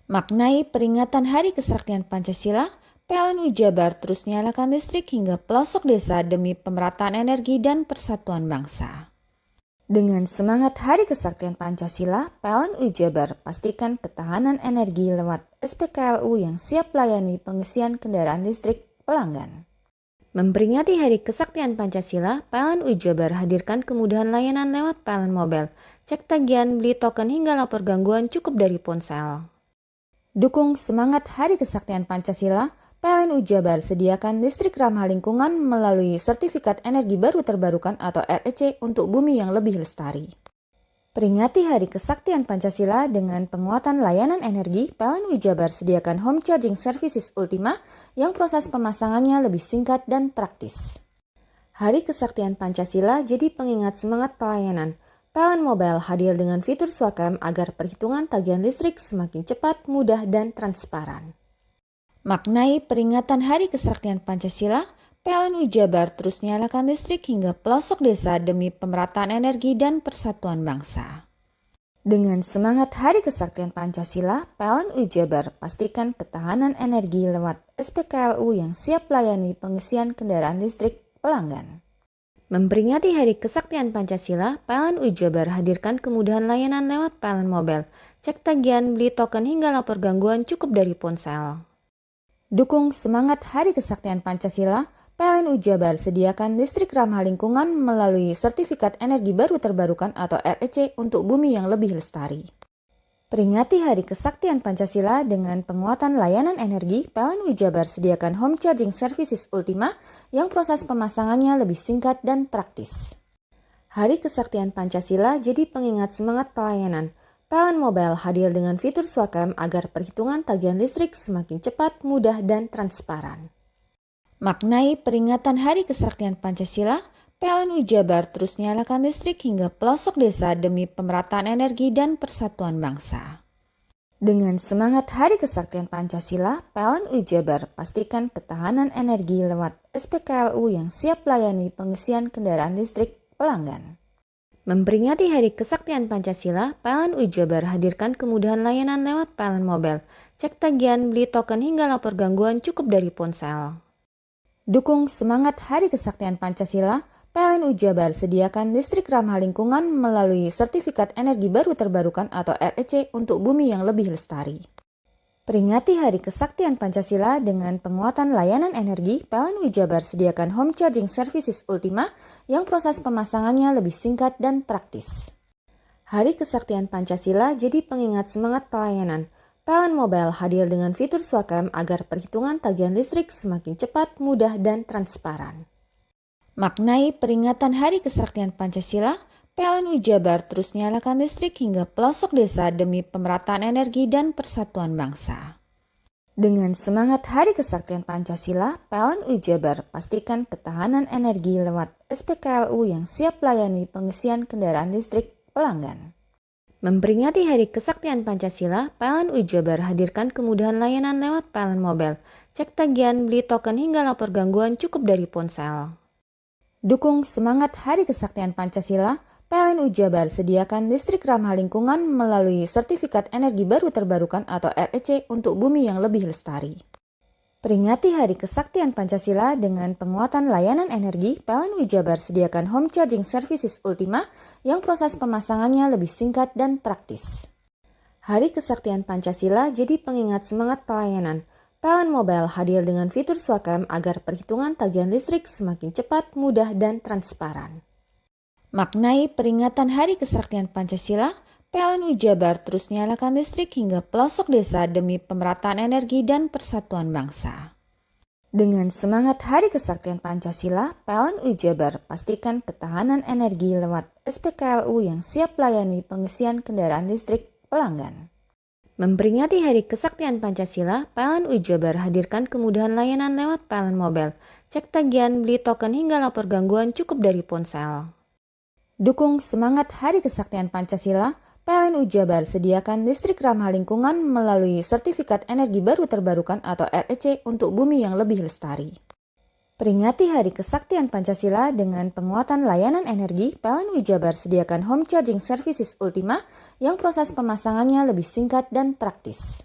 Maknai peringatan Hari Kesaktian Pancasila, PLN Jabar terus nyalakan listrik hingga pelosok desa demi pemerataan energi dan persatuan bangsa. Dengan semangat Hari Kesaktian Pancasila, PLN Jabar pastikan ketahanan energi lewat SPKLU yang siap layani pengisian kendaraan listrik pelanggan. Memperingati Hari Kesaktian Pancasila, PLN Jabar hadirkan kemudahan layanan lewat PLN Mobile. Cek tagihan, beli token hingga lapor gangguan cukup dari ponsel. Dukung semangat Hari Kesaktian Pancasila, PLN Jabar sediakan listrik ramah lingkungan melalui Sertifikat Energi Baru Terbarukan atau REC untuk bumi yang lebih lestari. Peringati Hari Kesaktian Pancasila dengan penguatan layanan energi, PLN Jabar sediakan Home Charging Services Ultima yang proses pemasangannya lebih singkat dan praktis. Hari Kesaktian Pancasila jadi pengingat semangat pelayanan. PLN Mobile hadir dengan fitur Swakam agar perhitungan tagihan listrik semakin cepat, mudah, dan transparan. Maknai peringatan Hari Kesaktian Pancasila, PLN Jabar terus nyalakan listrik hingga pelosok desa demi pemerataan energi dan persatuan bangsa. Dengan semangat Hari Kesaktian Pancasila, PLN Jabar pastikan ketahanan energi lewat SPKLU yang siap layani pengisian kendaraan listrik pelanggan. Memperingati Hari Kesaktian Pancasila, PLN Jabar hadirkan kemudahan layanan lewat PLN Mobile. Cek tagihan, beli token hingga lapor gangguan cukup dari ponsel. Dukung semangat Hari Kesaktian Pancasila, PLN Jabar sediakan listrik ramah lingkungan melalui Sertifikat Energi Baru Terbarukan atau REC untuk bumi yang lebih lestari. Peringati Hari Kesaktian Pancasila dengan penguatan layanan energi, PLN Jabar sediakan Home Charging Services Ultima yang proses pemasangannya lebih singkat dan praktis. Hari Kesaktian Pancasila jadi pengingat semangat pelayanan. PLN Mobile hadir dengan fitur Swakam agar perhitungan tagihan listrik semakin cepat, mudah, dan transparan. Maknai peringatan Hari Kesaktian Pancasila, PLN Jabar terus nyalakan listrik hingga pelosok desa demi pemerataan energi dan persatuan bangsa. Dengan semangat Hari Kesaktian Pancasila, PLN Jabar pastikan ketahanan energi lewat SPKLU yang siap layani pengisian kendaraan listrik pelanggan. Memperingati Hari Kesaktian Pancasila, PLN Jabar hadirkan kemudahan layanan lewat PLN Mobile. Cek tagihan, beli token hingga lapor gangguan cukup dari ponsel. Dukung semangat Hari Kesaktian Pancasila, PLN Jabar sediakan listrik ramah lingkungan melalui Sertifikat Energi Baru Terbarukan atau REC untuk bumi yang lebih lestari. Peringati Hari Kesaktian Pancasila dengan penguatan layanan energi, PLN Jabar sediakan Home Charging Services Ultima yang proses pemasangannya lebih singkat dan praktis. Hari Kesaktian Pancasila jadi pengingat semangat pelayanan. PLN Mobile hadir dengan fitur Swakam agar perhitungan tagihan listrik semakin cepat, mudah, dan transparan. Maknai peringatan Hari Kesaktian Pancasila, PLN Jabar terus nyalakan listrik hingga pelosok desa demi pemerataan energi dan persatuan bangsa. Dengan semangat Hari Kesaktian Pancasila, PLN Jabar pastikan ketahanan energi lewat SPKLU yang siap layani pengisian kendaraan listrik pelanggan. Memperingati Hari Kesaktian Pancasila, PLN Jabar hadirkan kemudahan layanan lewat PLN Mobile. Cek tagihan, beli token hingga lapor gangguan cukup dari ponsel. Dukung semangat Hari Kesaktian Pancasila, PLN Jabar sediakan listrik ramah lingkungan melalui Sertifikat Energi Baru Terbarukan atau REC untuk bumi yang lebih lestari. Peringati Hari Kesaktian Pancasila dengan penguatan layanan energi, PLN Wijabar sediakan home charging services Ultima yang proses pemasangannya lebih singkat dan praktis. Hari Kesaktian Pancasila jadi pengingat semangat pelayanan. PLN Mobile hadir dengan fitur Swakam agar perhitungan tagihan listrik semakin cepat, mudah, dan transparan. Maknai peringatan Hari Kesaktian Pancasila, PLN Wijabar terus nyalakan listrik hingga pelosok desa demi pemerataan energi dan persatuan bangsa. Dengan semangat Hari Kesaktian Pancasila, PLN Wijabar pastikan ketahanan energi lewat SPKLU yang siap layani pengisian kendaraan listrik pelanggan. Memperingati Hari Kesaktian Pancasila, PLN Wijabar hadirkan kemudahan layanan lewat PLN Mobile, cek tagihan, beli token hingga lapor gangguan cukup dari ponsel. Dukung semangat Hari Kesaktian Pancasila, PLN Wijabar sediakan listrik ramah lingkungan melalui sertifikat energi baru terbarukan atau REC untuk bumi yang lebih lestari. Peringati Hari Kesaktian Pancasila dengan penguatan layanan energi, PLN Wijabar sediakan home charging services Ultima yang proses pemasangannya lebih singkat dan praktis.